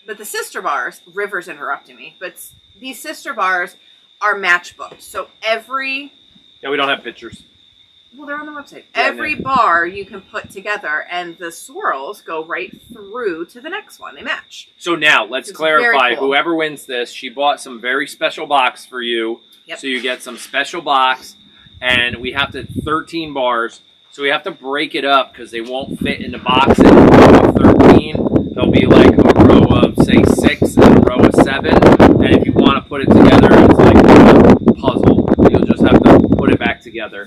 but the sister bars, River's interrupting me, but these sister bars are matchbooked. So every... Yeah, we don't have pictures. Well, they're on the website. Every bar you can put together, and the swirls go right through to the next one. They match. So now, let's clarify. Cool. Whoever wins this, she bought some very special box for you. Yep. So you get some special box, and we have 13 bars. So we have to break it up because they won't fit in the box in a row of 13. They'll be like a row of, say, 6 and a row of 7. And if you want to put it together, it's like a puzzle. You'll just have to put it back together.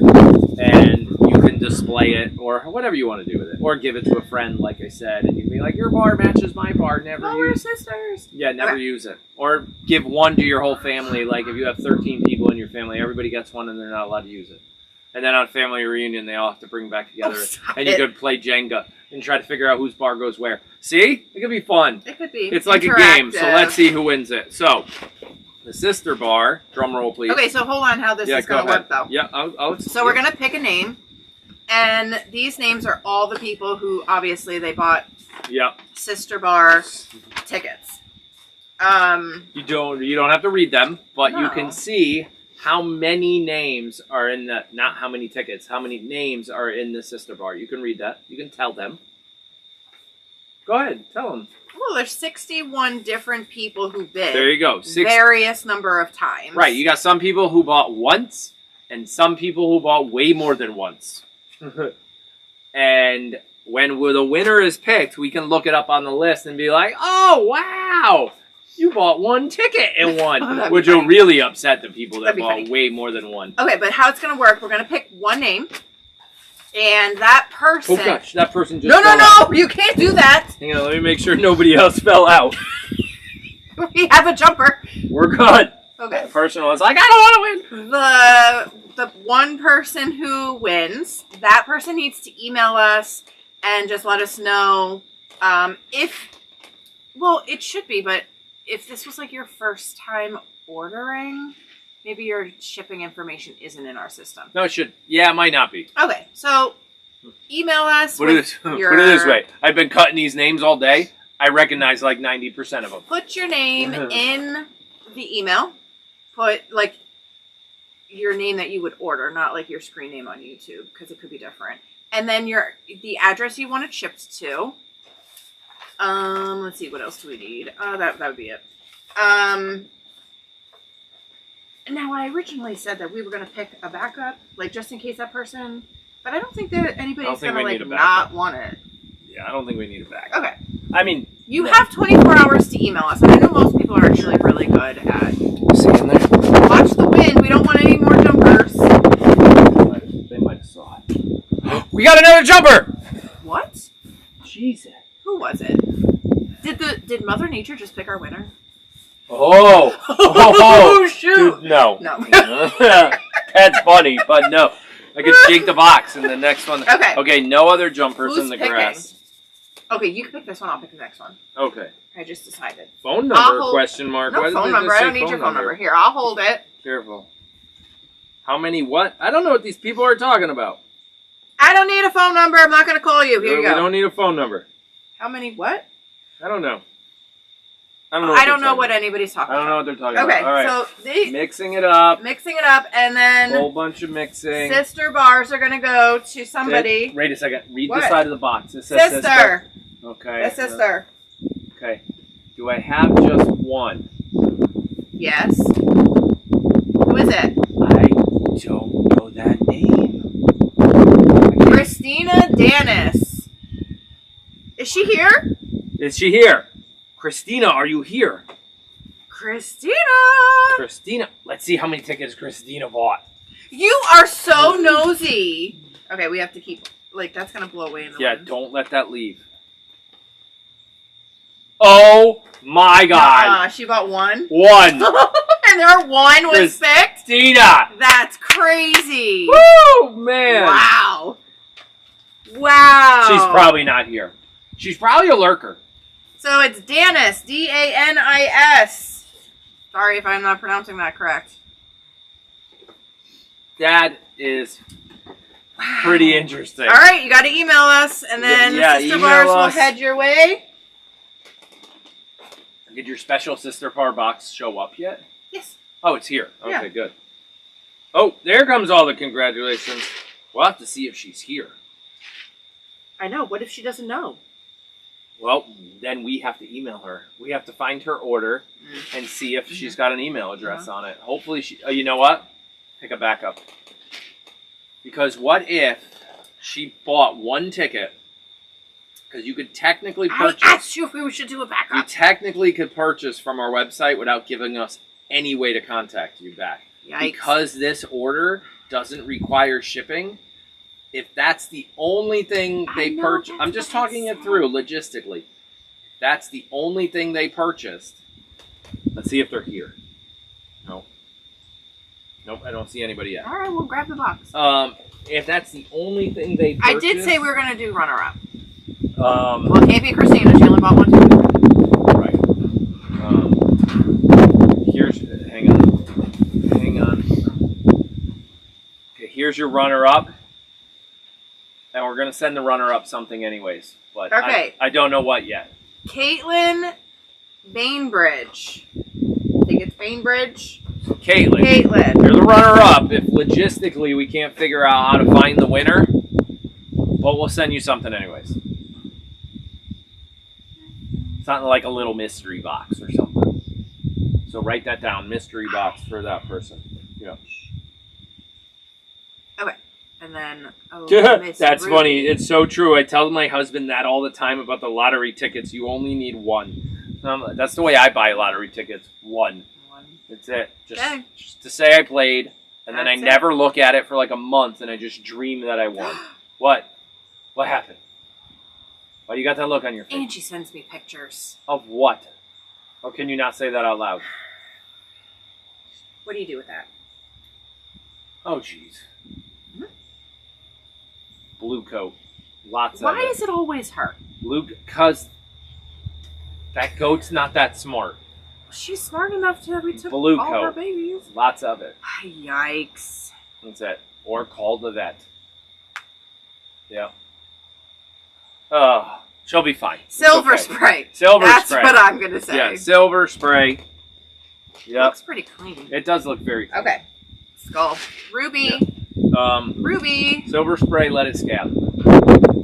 And you can display it or whatever you want to do with it. Or give it to a friend, like I said. And you can be like, your bar matches my bar. We're sisters. Yeah, never use it. Or give one to your whole family. Like if you have 13 people in your family, everybody gets one and they're not allowed to use it. And then on family reunion, they all have to bring back together. And you could play Jenga and try to figure out whose bar goes where. See? It could be fun. It could be. It's like a game. So let's see who wins it. So, The sister bar, drum roll please. Okay, so hold on how this is going to work though. Yeah, So we're going to pick a name. And these names are all the people who obviously they bought sister bar tickets. You don't have to read them, but you can see how many names are in the, not how many tickets, how many names are in the sister bar. You can read that. You can tell them. Go ahead, tell them. Well, there's 61 different people who bid. There you go. Various number of times. Right. You got some people who bought once and some people who bought way more than once. And when the winner is picked, we can look it up on the list and be like, oh, wow, you bought one ticket and won. Which will really upset the people that bought way more than one. Okay, but how it's going to work, we're going to pick one name. And that person... Oh, gosh, that person just fell out. No, you can't do that. Hang on, let me make sure nobody else fell out. We have a jumper. We're good. Okay. The person was like, I don't want to win. The one person who wins, that person needs to email us and just let us know if... Well, it should be, but if this was like your first time ordering... Maybe your shipping information isn't in our system. No, it should. Yeah, it might not be. Okay, so email us. Put it this way. I've been cutting these names all day. I recognize like 90% of them. Put your name in the email. Put like your name that you would order, not like your screen name on YouTube, because it could be different. And then the address you want it shipped to. Let's see, what else do we need? That would be it. Now, I originally said that we were going to pick a backup, like just in case that person, but I don't think that anybody's going to like not want it. Yeah, I don't think we need a backup. Okay. I mean, you have 24 hours to email us, and I know most people are actually really good at seeing there. Watch the wind. We don't want any more jumpers. They might have saw it. We got another jumper. What? Jesus. Who was it? Did Mother Nature just pick our winner? Oh, shoot. Dude, no. No. That's funny, but no. I could shake the box in the next one. Okay. Okay, no other jumpers in the grass. Okay, you can pick this one. I'll pick the next one. Okay. I just decided. Phone number, question mark. No phone number. I don't need your phone number. Here, I'll hold it. Careful. How many what? I don't know what these people are talking about. I don't need a phone number. I'm not going to call you. Here you go. We don't need a phone number. How many what? I don't know. I don't know what anybody's talking about. I don't know what they're talking about. Okay, all right. So mixing it up, and then a whole bunch of mixing. Sister bars are gonna go to somebody. Wait a second. Read the side of the box. It says sister. Okay. The sister. Okay. Do I have just one? Yes. Who is it? I don't know that name. Christina Dennis. Is she here? Is she here? Christina, are you here? Christina! Christina. Let's see how many tickets Christina bought. You are so nosy. Okay, we have to keep, like, that's going to blow away in the wind. Yeah, don't let that leave. Oh, my God. She bought one? One. And her one was picked? Christina. That's crazy. Woo, man. Wow. Wow. She's probably not here. She's probably a lurker. So it's Danis, D-A-N-I-S. Sorry if I'm not pronouncing that correct. That is pretty interesting. All right, you got to email us, and then the sister bars will head your way. Did your special sister bar box show up yet? Yes. Oh, it's here. Okay, good. Oh, there comes all the congratulations. We'll have to see if she's here. I know. What if she doesn't know? Well, then we have to email her. We have to find her order and see if she's got an email address on it. Hopefully she... you know what? Pick a backup. Because what if she bought one ticket? Because you could technically purchase... I asked you if we should do a backup. You technically could purchase from our website without giving us any way to contact you back. Yikes. Because this order doesn't require shipping... If that's the only thing they purchase, I'm just talking it through logistically. If that's the only thing they purchased, let's see if they're here. No. Nope, I don't see anybody yet. All right, we'll grab the box. If that's the only thing they purchased... I did say we were going to do runner-up. Well, it can't be Christina. She only bought one ticket. Right. Hang here's your runner-up. And we're going to send the runner-up something anyways. But Okay. I don't know what yet. Caitlin Bainbridge. I think it's Bainbridge. Caitlin. You're the runner-up. If logistically we can't figure out how to find the winner, but we'll send you something anyways. Something like a little mystery box or something. So write that down. Mystery box for that person. Yeah. Okay. And then, That's funny. It's so true. I tell my husband that all the time about the lottery tickets. You only need one. That's the way I buy lottery tickets. One. That's it. Just to say I played, and then I never look at it for like a month, and I just dream that I won. What? What happened? Why do you got that look on your face? And she sends me pictures. Of what? Or can you not say that out loud? What do you do with that? Oh, jeez. Blue coat. Lots of it. Why is it always her? Blue, because that goat's not that smart. She's smart enough to we took Blue all coat. her babies. Lots of it. Yikes. That's it. Or call the vet. Yeah. Oh, she'll be fine. Silver spray. Silver That's spray. what I'm going to say. Yeah, silver spray. Yep. Looks pretty clean. It does look very clean. Okay. Skull. Ruby. Yeah. Ruby. Silver spray, let it scab.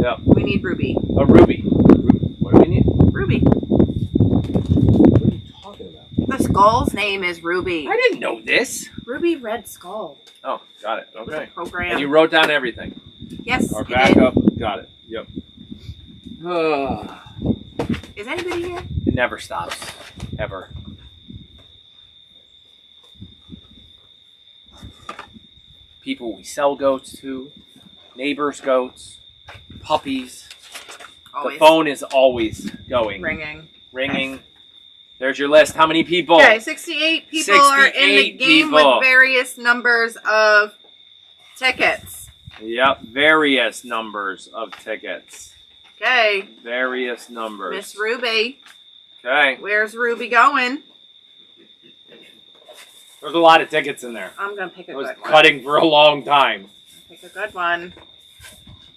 Yep. We need Ruby. A ruby. What do we need? Ruby. What are you talking about? The skull's name is Ruby. I didn't know this. Ruby Red Skull. Oh, got it. Okay. Program. And you wrote down everything. Yes. Our backup. Got it. Yep. Is anybody here? It never stops. Ever. People we sell goats to, neighbors' goats, puppies. Always. The phone is always going. Ringing. Ringing. There's your list. How many people? Okay, 68 people are in the 68 game people. with various numbers of tickets. Yep, various numbers of tickets. Okay. Various numbers. Miss Ruby. Okay. Where's Ruby going? There's a lot of tickets in there. I'm going to pick a I was good one. cutting for a long time. Pick a good one.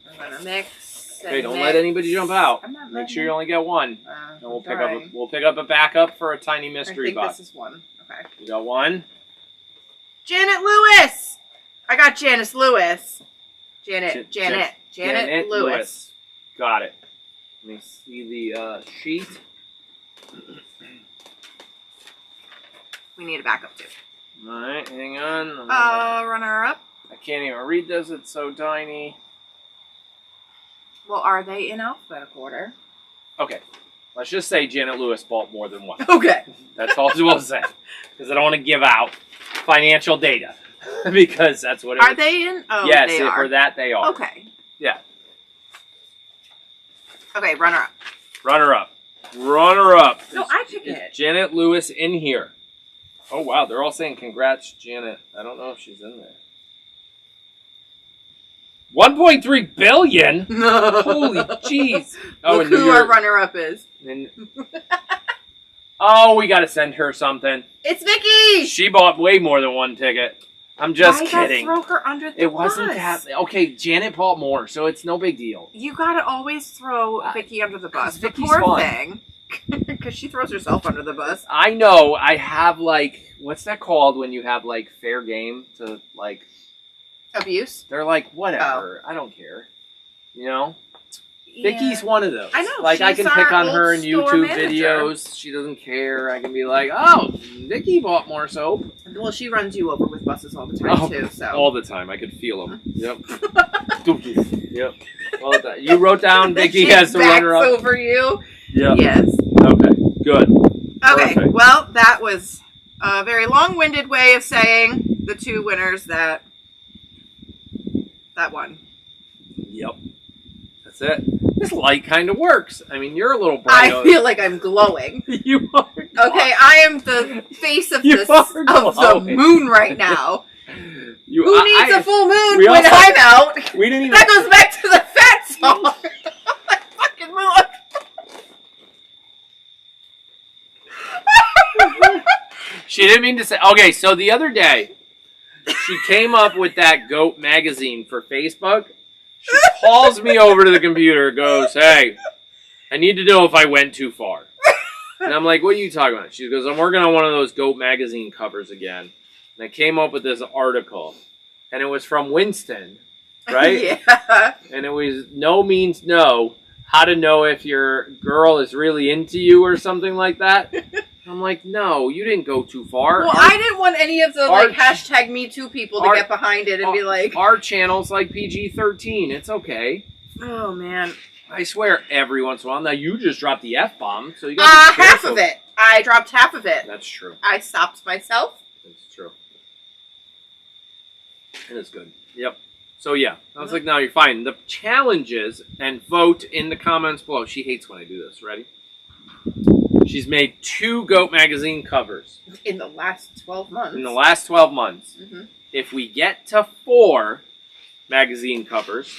I'm going to mix. Okay, don't let anybody jump out. I'm not Make sure you only get one. And we'll we'll pick up a backup for a tiny I mystery think box. this is one. Okay. You got one? Janet Lewis! I got Janice Lewis. Janet Lewis. Got it. Let me see the sheet. We need a backup too. Alright, hang on. Runner up. I can't even read this, it's so tiny. Well, are they in alphabetical order? Okay. Let's just say Janet Lewis bought more than one. Okay. That's all we'll say. Because I don't want to give out financial data. Because that's what it Are they in? Oh, yes, they are. For that they are. Okay. Yeah. Okay, runner up. Runner up. Runner up. No, I pick it. Janet Lewis in here. Oh, wow. They're all saying congrats, Janet. I don't know if she's in there. 1.3 billion? Holy jeez. Oh, look who our runner-up is. Oh, we got to send her something. It's Vicky! She bought way more than one ticket. I'm just kidding. Throw her under the It wasn't bus? that. Okay, Janet bought more, so it's no big deal. You gotta always throw Vicky under the bus. The Vicky's poor fun. thing. Because she throws herself under the bus. I know. I have, like, what's that called when you have, like, fair game to, like... Abuse? They're like, whatever. I don't care. You know? Yeah. Vicky's one of those. I know. Like, I she's can pick our on her in old store YouTube manager. videos. She doesn't care. I can be like, oh, Vicky bought more soap. Well, she runs you over with buses all the time, too, so... All the time. I could feel them. Yep. Yep. All the time. You wrote down Vicky has to run her up. over you? Yeah. Yes. Okay. Good. Okay, Perfect. well, that was a very long-winded way of saying the two winners that won. Yep. That's it. This light kind of works. I mean, you're a little bright. I feel like I'm glowing. You are. Okay, I am the face of the moon right now. Who needs a full moon when I'm out? We didn't even. That goes back to the fat song. Fucking moon. She didn't mean to say. Okay, so the other day, she came up with that goat magazine for Facebook. She calls me over to the computer, goes, "Hey, I need to know if I went too far." And I'm like, "What are you talking about?" She goes, "I'm working on one of those goat magazine covers again. And I came up with this article. And it was from Winston, right? Yeah. And it was no means no. How to know if your girl is really into you or something like that. I'm like, no, you didn't go too far. Well, I didn't want any of the like hashtag Me Too people to get behind it and be like, our channel's like PG-13. It's okay. Oh man, I swear, every once in a while. Now you just dropped the F-bomb, so you got to be half of it. I dropped half of it. That's true. I stopped myself. That's true. And it's good. Yep. So yeah, I was like, no, you're fine. The challenges, and vote in the comments below. She hates when I do this. Ready? She's made 2 Goat magazine covers. In the last 12 months. In the last 12 months. Mm-hmm. If we get to 4 magazine covers,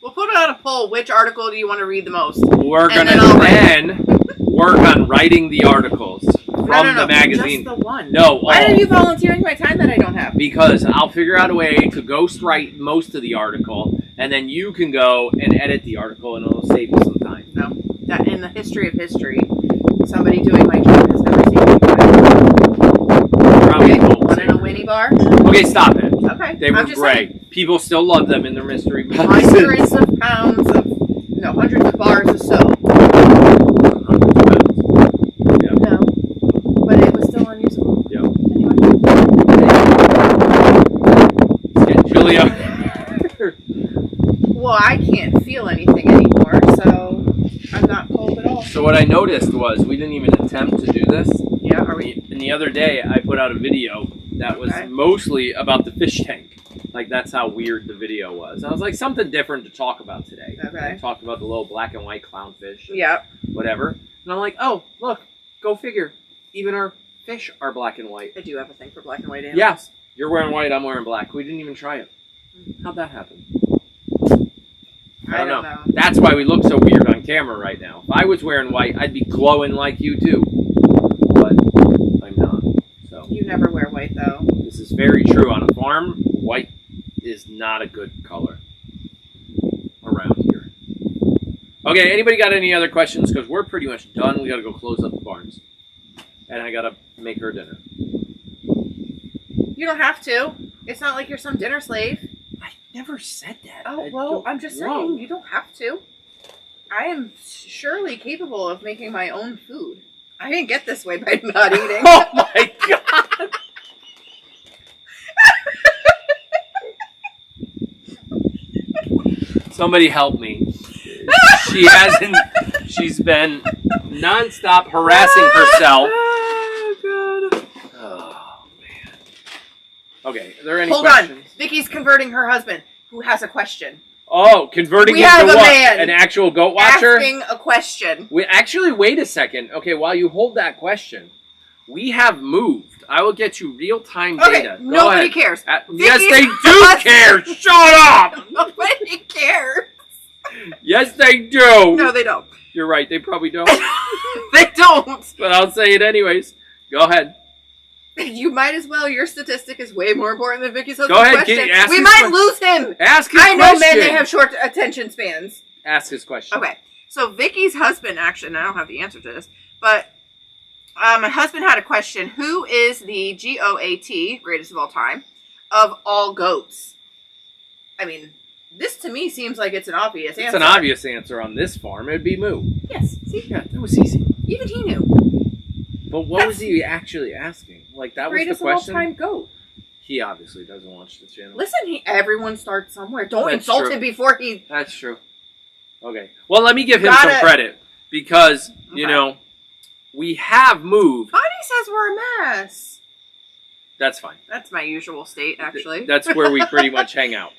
we'll put out a poll. Which article do you want to read the most? We're going to then work on writing the articles from the magazine. Just the one. No. Why are you volunteering my time that I don't have? Because I'll figure out a way to ghostwrite most of the article, and then you can go and edit the article, and it'll save you some time. No. That in the history of history, somebody doing my job has never saved me time. Probably Want to know Winnie Bar? Okay, stop it. Okay. They were great. Saying. People still love them in their mystery boxes. Hundreds of pounds of, no, hundreds of bars of soap. Yeah. No. But it was still unusable. Yeah. Anyway. It's getting chilly up. Well, I can't feel anything anymore, so I'm not cold at all. So what I noticed was we didn't even attempt to do this. Yeah, are we? And the other day I put out a video that was mostly about the fish tank. Like, that's how weird the video was. I was like, something different to talk about today. Okay. I talked about the little black and white clownfish. Yeah. Whatever. And I'm like, oh, look, go figure. Even our fish are black and white. I do have a thing for black and white animals. Yeah. You're wearing white, I'm wearing black. We didn't even try it. How'd that happen? I don't know. That's why we look so weird on camera right now. If I was wearing white, I'd be glowing like you too. But I'm not. So you never wear white though. This is very true. On a farm, white is not a good color around here. Okay, anybody got any other questions? Because we're pretty much done. We got to go close up the barns. And I got to make her dinner. You don't have to. It's not like you're some dinner slave. I never said that. Oh, well, I'm just saying, you don't have to. I am surely capable of making my own food. I didn't get this way by not eating. Oh my god! Somebody help me. She hasn't, she's been nonstop harassing herself. Oh, God. Oh, man. Okay, are there any Hold questions? on. Vicky's converting her husband, who has a question. Oh, converting We into have a what? man An actual goat watcher? Asking a question. Actually, wait a second. Okay, while you hold that question, we have moved. I will get you real-time data. Okay, nobody cares. Yes, they do care. Shut up. Nobody cares. Yes, they do. No, they don't. You're right. They probably don't. They don't. But I'll say it anyways. Go ahead. You might as well. Your statistic is way more important than Vicky's Go ahead. question. We might lose him. Ask his question. I know men, they question. have short attention spans. Ask his question. Okay. So Vicky's husband, actually, I don't have the answer to this, but my husband had a question. Who is the GOAT, greatest of all time, of all goats? I mean, this to me seems like it's an obvious answer. It's an obvious answer on this farm. It would be Moo. Yes. See? Yeah, that was easy. Even he knew. But what was he actually asking? Like, that was the Greatest question? of all time goat. He obviously doesn't watch the channel. Listen, everyone starts somewhere. Don't That's insult true. him before he... That's true. Okay. Well, let me give him some credit. Because, you know, we have moved. Bonnie says we're a mess. That's fine. That's my usual state, actually. That's where we pretty much hang out.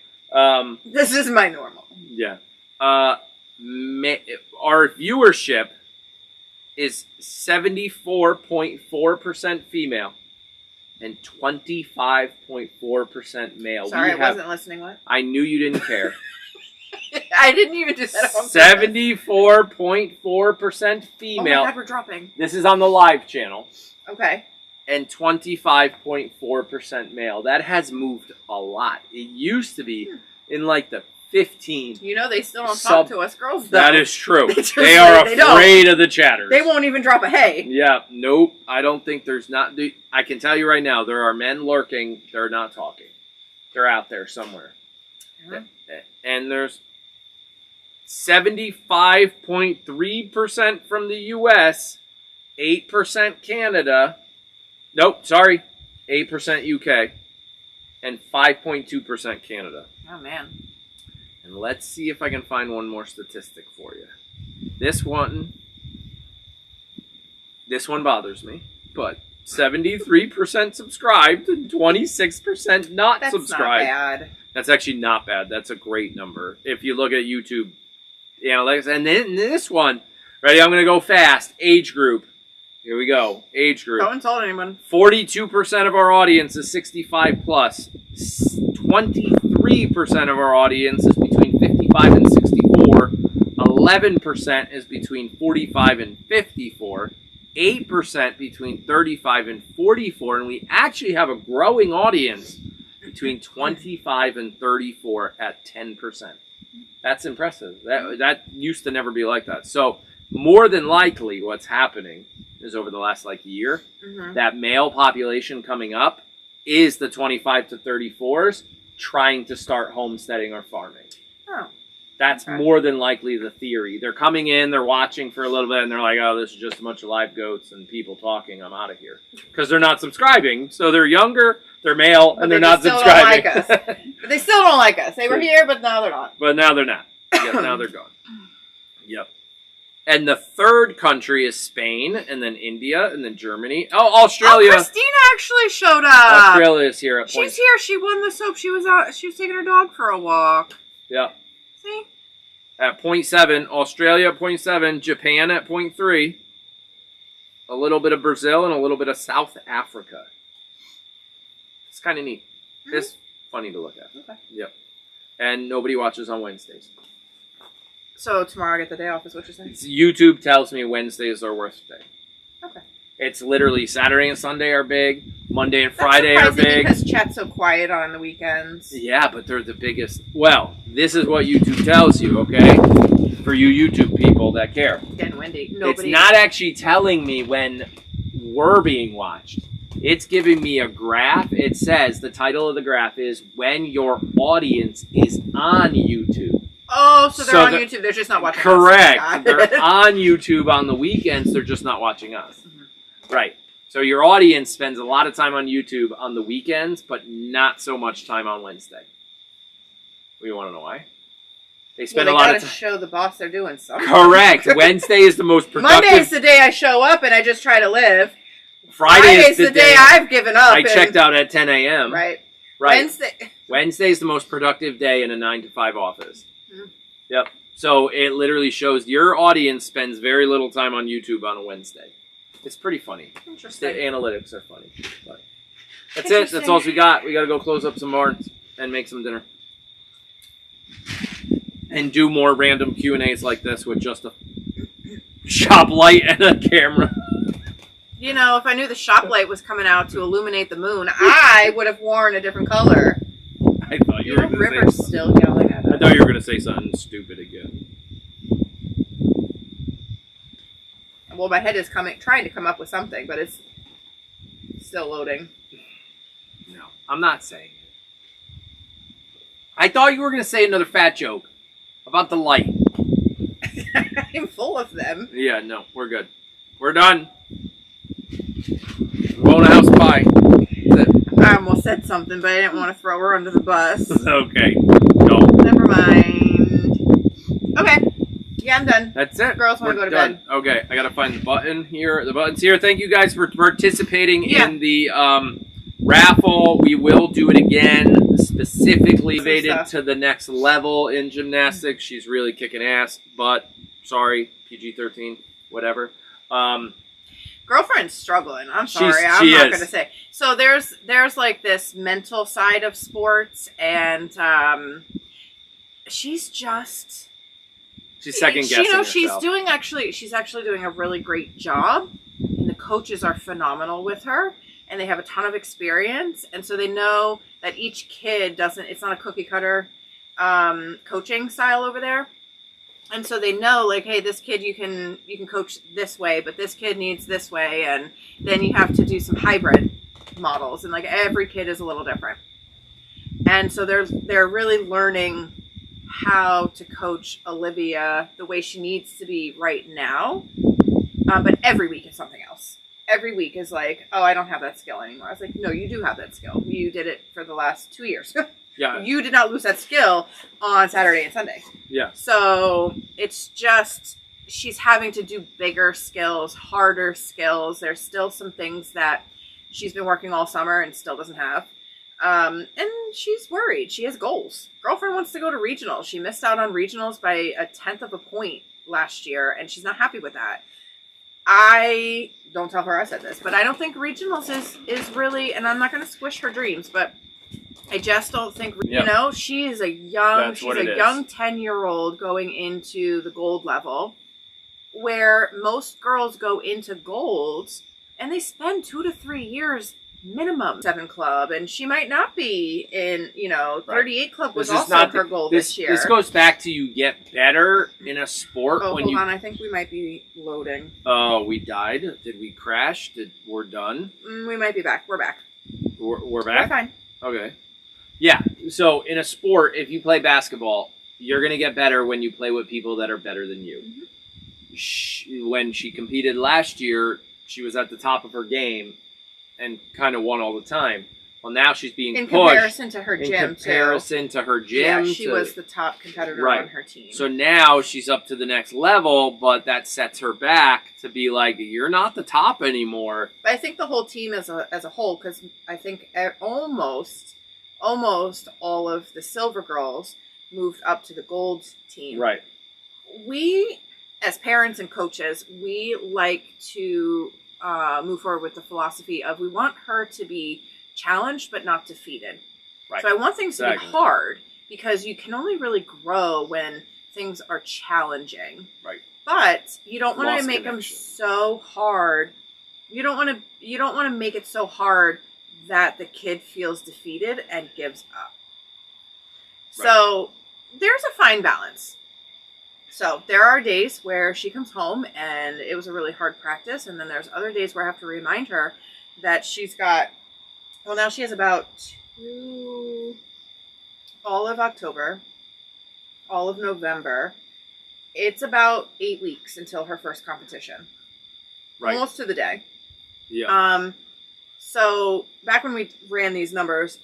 This is my normal. Yeah. Our viewership is 74.4% female and 25.4% male. Sorry, I wasn't listening. What? I knew you didn't care. I didn't even do that. 74.4% female. Oh my God, we're dropping. This is on the live channel. Okay. and 25.4% male. That has moved a lot. It used to be in like the 15. You know, they still don't talk to us girls, though. That is true. They are afraid of the chatters. They won't even drop a hey. Yeah, nope. I don't think there's not. I can tell you right now, there are men lurking. They're not talking. They're out there somewhere. Yeah. And there's 75.3% from the U.S., 8% Canada. Nope, sorry. 8% UK. And 5.2% Canada. Oh, man. And let's see if I can find one more statistic for you. This one bothers me, but 73% subscribed and 26% not subscribed. That's not bad. That's actually not bad. That's a great number. If you look at YouTube analytics. And then this one, ready, I'm going to go fast. Age group. Here we go. Age group. Don't insult anyone. 42% of our audience is 65 plus. 23% of our audience is between 55 and 64. 11% is between 45 and 54. 8% between 35 and 44. And we actually have a growing audience between 25 and 34 at 10%. That's impressive. That used to never be like that. So more than likely what's happening is over the last year, that male population coming up is the 25 to 34s trying to start homesteading or farming. Oh. That's more than likely the theory. They're coming in, they're watching for a little bit, and they're like, oh, this is just a bunch of live goats and people talking. I'm out of here. Because they're not subscribing. So they're younger, they're male, and they're not subscribing. Don't like us. But they still don't like us. They were here, but now they're not. But now they're not. Yep, now they're gone. Yep. And the third country is Spain, and then India, and then Germany. Oh, Australia. Oh, Christina actually showed up. Australia is here at point. She's here. She won the soap. She was out. She was taking her dog for a walk. Yeah. See? At 0.7, Australia at 0.7, Japan at 0.3, a little bit of Brazil, and a little bit of South Africa. It's kind of neat. It's funny to look at. Okay. Yep. And nobody watches on Wednesdays. So tomorrow I get the day off is what you're saying? YouTube tells me Wednesdays are worst day. Okay. It's literally Saturday and Sunday are big. Monday and Friday are big. Because chat's so quiet on the weekends. Yeah, but they're the biggest. Well, this is what YouTube tells you, okay? For you YouTube people that care. Getting windy. It's not actually telling me when we're being watched. It's giving me a graph. It says, the title of the graph is when your audience is on YouTube. Oh, so they're on YouTube. They're just not watching us. Correct. They're on YouTube on the weekends. They're just not watching us. Right. So your audience spends a lot of time on YouTube on the weekends, but not so much time on Wednesday. We want to know why? They spend a lot of time. They gotta show the boss they're doing something. Correct. Wednesday is the most productive. Monday's the day I show up and I just try to live. Friday's the day I've given up. I checked out at 10 a.m. Right. Wednesday's the most productive day in a 9 to 5 office. Yep. So it literally shows your audience spends very little time on YouTube on a Wednesday. It's pretty funny. Interesting. The analytics are funny. But that's it. That's all we got. We got to go close up some barns and make some dinner. And do more random Q&As like this with just a shop light and a camera. You know, if I knew the shop light was coming out to illuminate the moon, I would have worn a different color. I thought you were going to say River's still yelling at us. I thought you were going to say something stupid again. Well, my head is trying to come up with something, but it's still loading. No, I'm not saying it. I thought you were going to say another fat joke about the light. I'm full of them. Yeah, no, we're good. We're done. Bona house pie. I almost said something, but I didn't want to throw her under the bus. Okay. No. Never mind. Okay. Yeah, I'm done. That's it. Girls want to go to bed. Okay, I gotta find the button here. The button's here. Thank you guys for participating in the raffle. We will do it again, specifically related to the next level in gymnastics. She's really kicking ass, but sorry, PG-13, whatever. Girlfriend's struggling. I'm sorry. I'm not going to say. So there's like this mental side of sports, and she's just. She's second guessing herself. She's actually doing a really great job, and the coaches are phenomenal with her. and they have a ton of experience. And so they know that each kid it's not a cookie cutter coaching style over there. And so they know, like, hey, this kid you can coach this way, but this kid needs this way. And then you have to do some hybrid models. And like every kid is a little different. And so they're really learning how to coach Olivia the way she needs to be right now. But every week is something else. Every week is like, oh, I don't have that skill anymore. I was like, no, you do have that skill. You did it for the last 2 years. Yeah. You did not lose that skill on Saturday and Sunday. Yeah. So it's just, she's having to do bigger skills, harder skills. There's still some things that she's been working all summer and still doesn't have. And she's worried. She has goals. Girlfriend wants to go to regionals. She missed out on regionals by 1/10 of a point last year, and she's not happy with that. I don't tell her I said this, but I don't think regionals is really, and I'm not going to squish her dreams, but I just don't think, you know, she is a young 10-year-old going into the gold level, where most girls go into golds and they spend 2 to 3 years minimum 7 club, and she might not be in, 38 club was also her goal this year. This goes back to you get better in a sport. Oh, hold on, I think we might be loading. Oh, we died? Did we crash? We're done? We might be back. We're back. We're back? We're fine. Okay. Yeah, so in a sport, if you play basketball, you're going to get better when you play with people that are better than you. Mm-hmm. When she competed last year, she was at the top of her game and kind of won all the time. Well, now she's being pushed. In comparison to her gym, Yeah, she was the top competitor on her team. So now she's up to the next level, but that sets her back to be like, you're not the top anymore. But I think the whole team as a whole, because I think almost all of the silver girls moved up to the gold team. Right. We, as parents and coaches, we like to move forward with the philosophy of we want her to be challenged but not defeated. Right. So I want things to be hard, because you can only really grow when things are challenging. Right. But you don't want to make them so hard. You don't want to make it so hard that the kid feels defeated and gives up. Right. So there's a fine balance. So there are days where she comes home and it was a really hard practice, and then there's other days where I have to remind her that she's got, well, now she has about all of October, all of November. It's about 8 weeks until her first competition. Right. Almost to the day. Yeah. So back when we ran these numbers,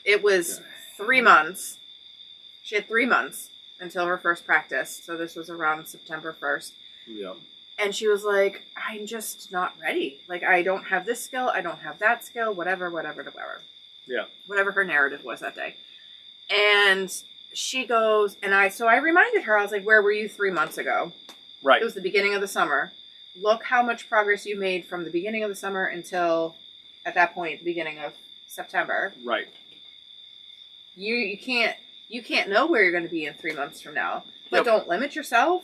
it was 3 months. She had 3 months until her first practice. So this was around September 1st. Yeah. And she was like, I'm just not ready. Like, I don't have this skill. I don't have that skill. Whatever. Yeah. Whatever her narrative was that day. And she goes, and I reminded her, I was like, where were you 3 months ago? Right. It was the beginning of the summer. Look how much progress you made from the beginning of the summer until, at that point, the beginning of September. Right. You can't know where you're going to be in 3 months from now. But don't limit yourself.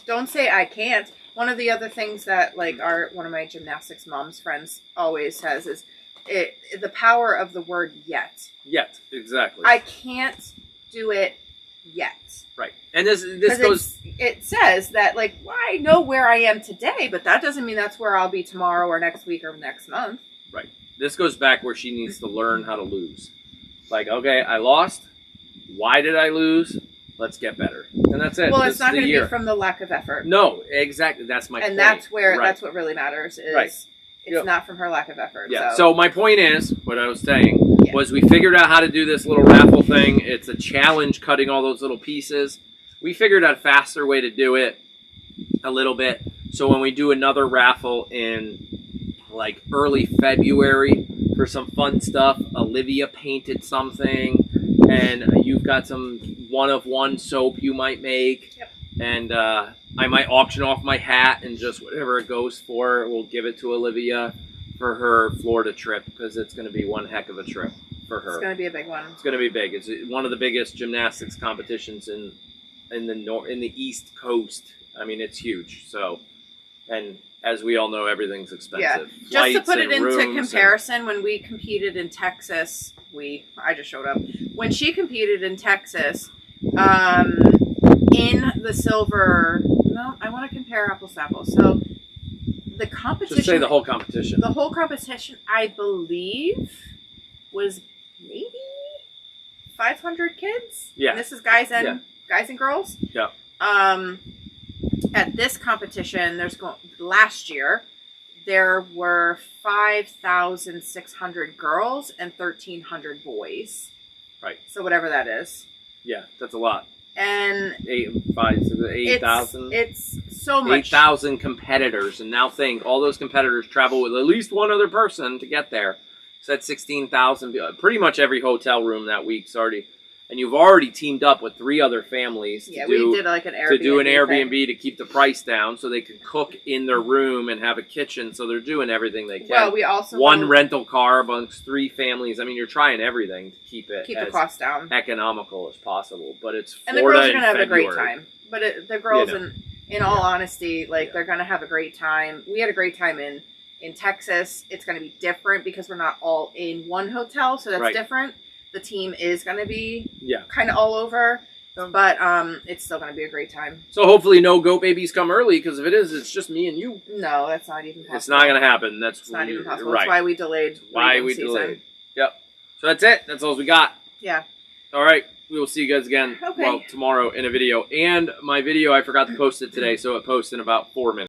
Don't say I can't. One of the other things that one of my gymnastics mom's friends always says is the power of the word yet. Yet, exactly. I can't do it yet. Right. And this goes... It says that, I know where I am today, but that doesn't mean that's where I'll be tomorrow or next week or next month. Right. This goes back where she needs to learn how to lose. Okay, I lost. Why did I lose? Let's get better. And that's it. Well, it's not going to be from the lack of effort. No, exactly. That's my point. And that's what really matters is it's not from her lack of effort. Yeah. So my point is, what I was saying was we figured out how to do this little raffle thing. It's a challenge cutting all those little pieces. We figured out a faster way to do it a little bit. So when we do another raffle in early February for some fun stuff, Olivia painted something, and you've got some one-of-one soap you might make. Yep. And I might auction off my hat, and just whatever it goes for, we'll give it to Olivia for her Florida trip, because it's going to be one heck of a trip for her. It's going to be a big one. It's going to be big. It's one of the biggest gymnastics competitions in the East Coast. I mean, it's huge. So And as we all know, everything's expensive. Yeah. Just to put it into rooms comparison, when we competed in Texas, I just showed up. When she competed in Texas, in the silver, no, I want to compare apples to apples. So the competition. Just say the whole competition. The whole competition, I believe, was maybe 500 kids. Yeah. And this is guys and girls. Yeah. At this competition, last year, there were 5,600 girls and 1,300 boys. Right. So whatever that is. Yeah, that's a lot. And 8,000. It's so much. 8,000 competitors, and now think all those competitors travel with at least one other person to get there. So that's 16,000. Pretty much every hotel room that week's already. And you've already teamed up with 3 other families we did like an Airbnb to keep the price down so they can cook in their room and have a kitchen. So they're doing everything they can. Well, we also one rental car amongst 3 families. I mean, you're trying everything to keep the cost down, economical as possible. But it's and the girls are going to have a great time. But the girls, in all honesty, they're going to have a great time. We had a great time in Texas. It's going to be different because we're not all in one hotel, so that's different. The team is going to be kind of all over, but it's still going to be a great time. So hopefully no goat babies come early, because if it is, it's just me and you. No, that's not even possible. It's not going to happen. It's not even possible. That's why we delayed. Delayed. Yep. So that's it. That's all we got. Yeah. All right. We will see you guys again tomorrow in a video. And my video, I forgot to post it today, so it posts in about 4 minutes.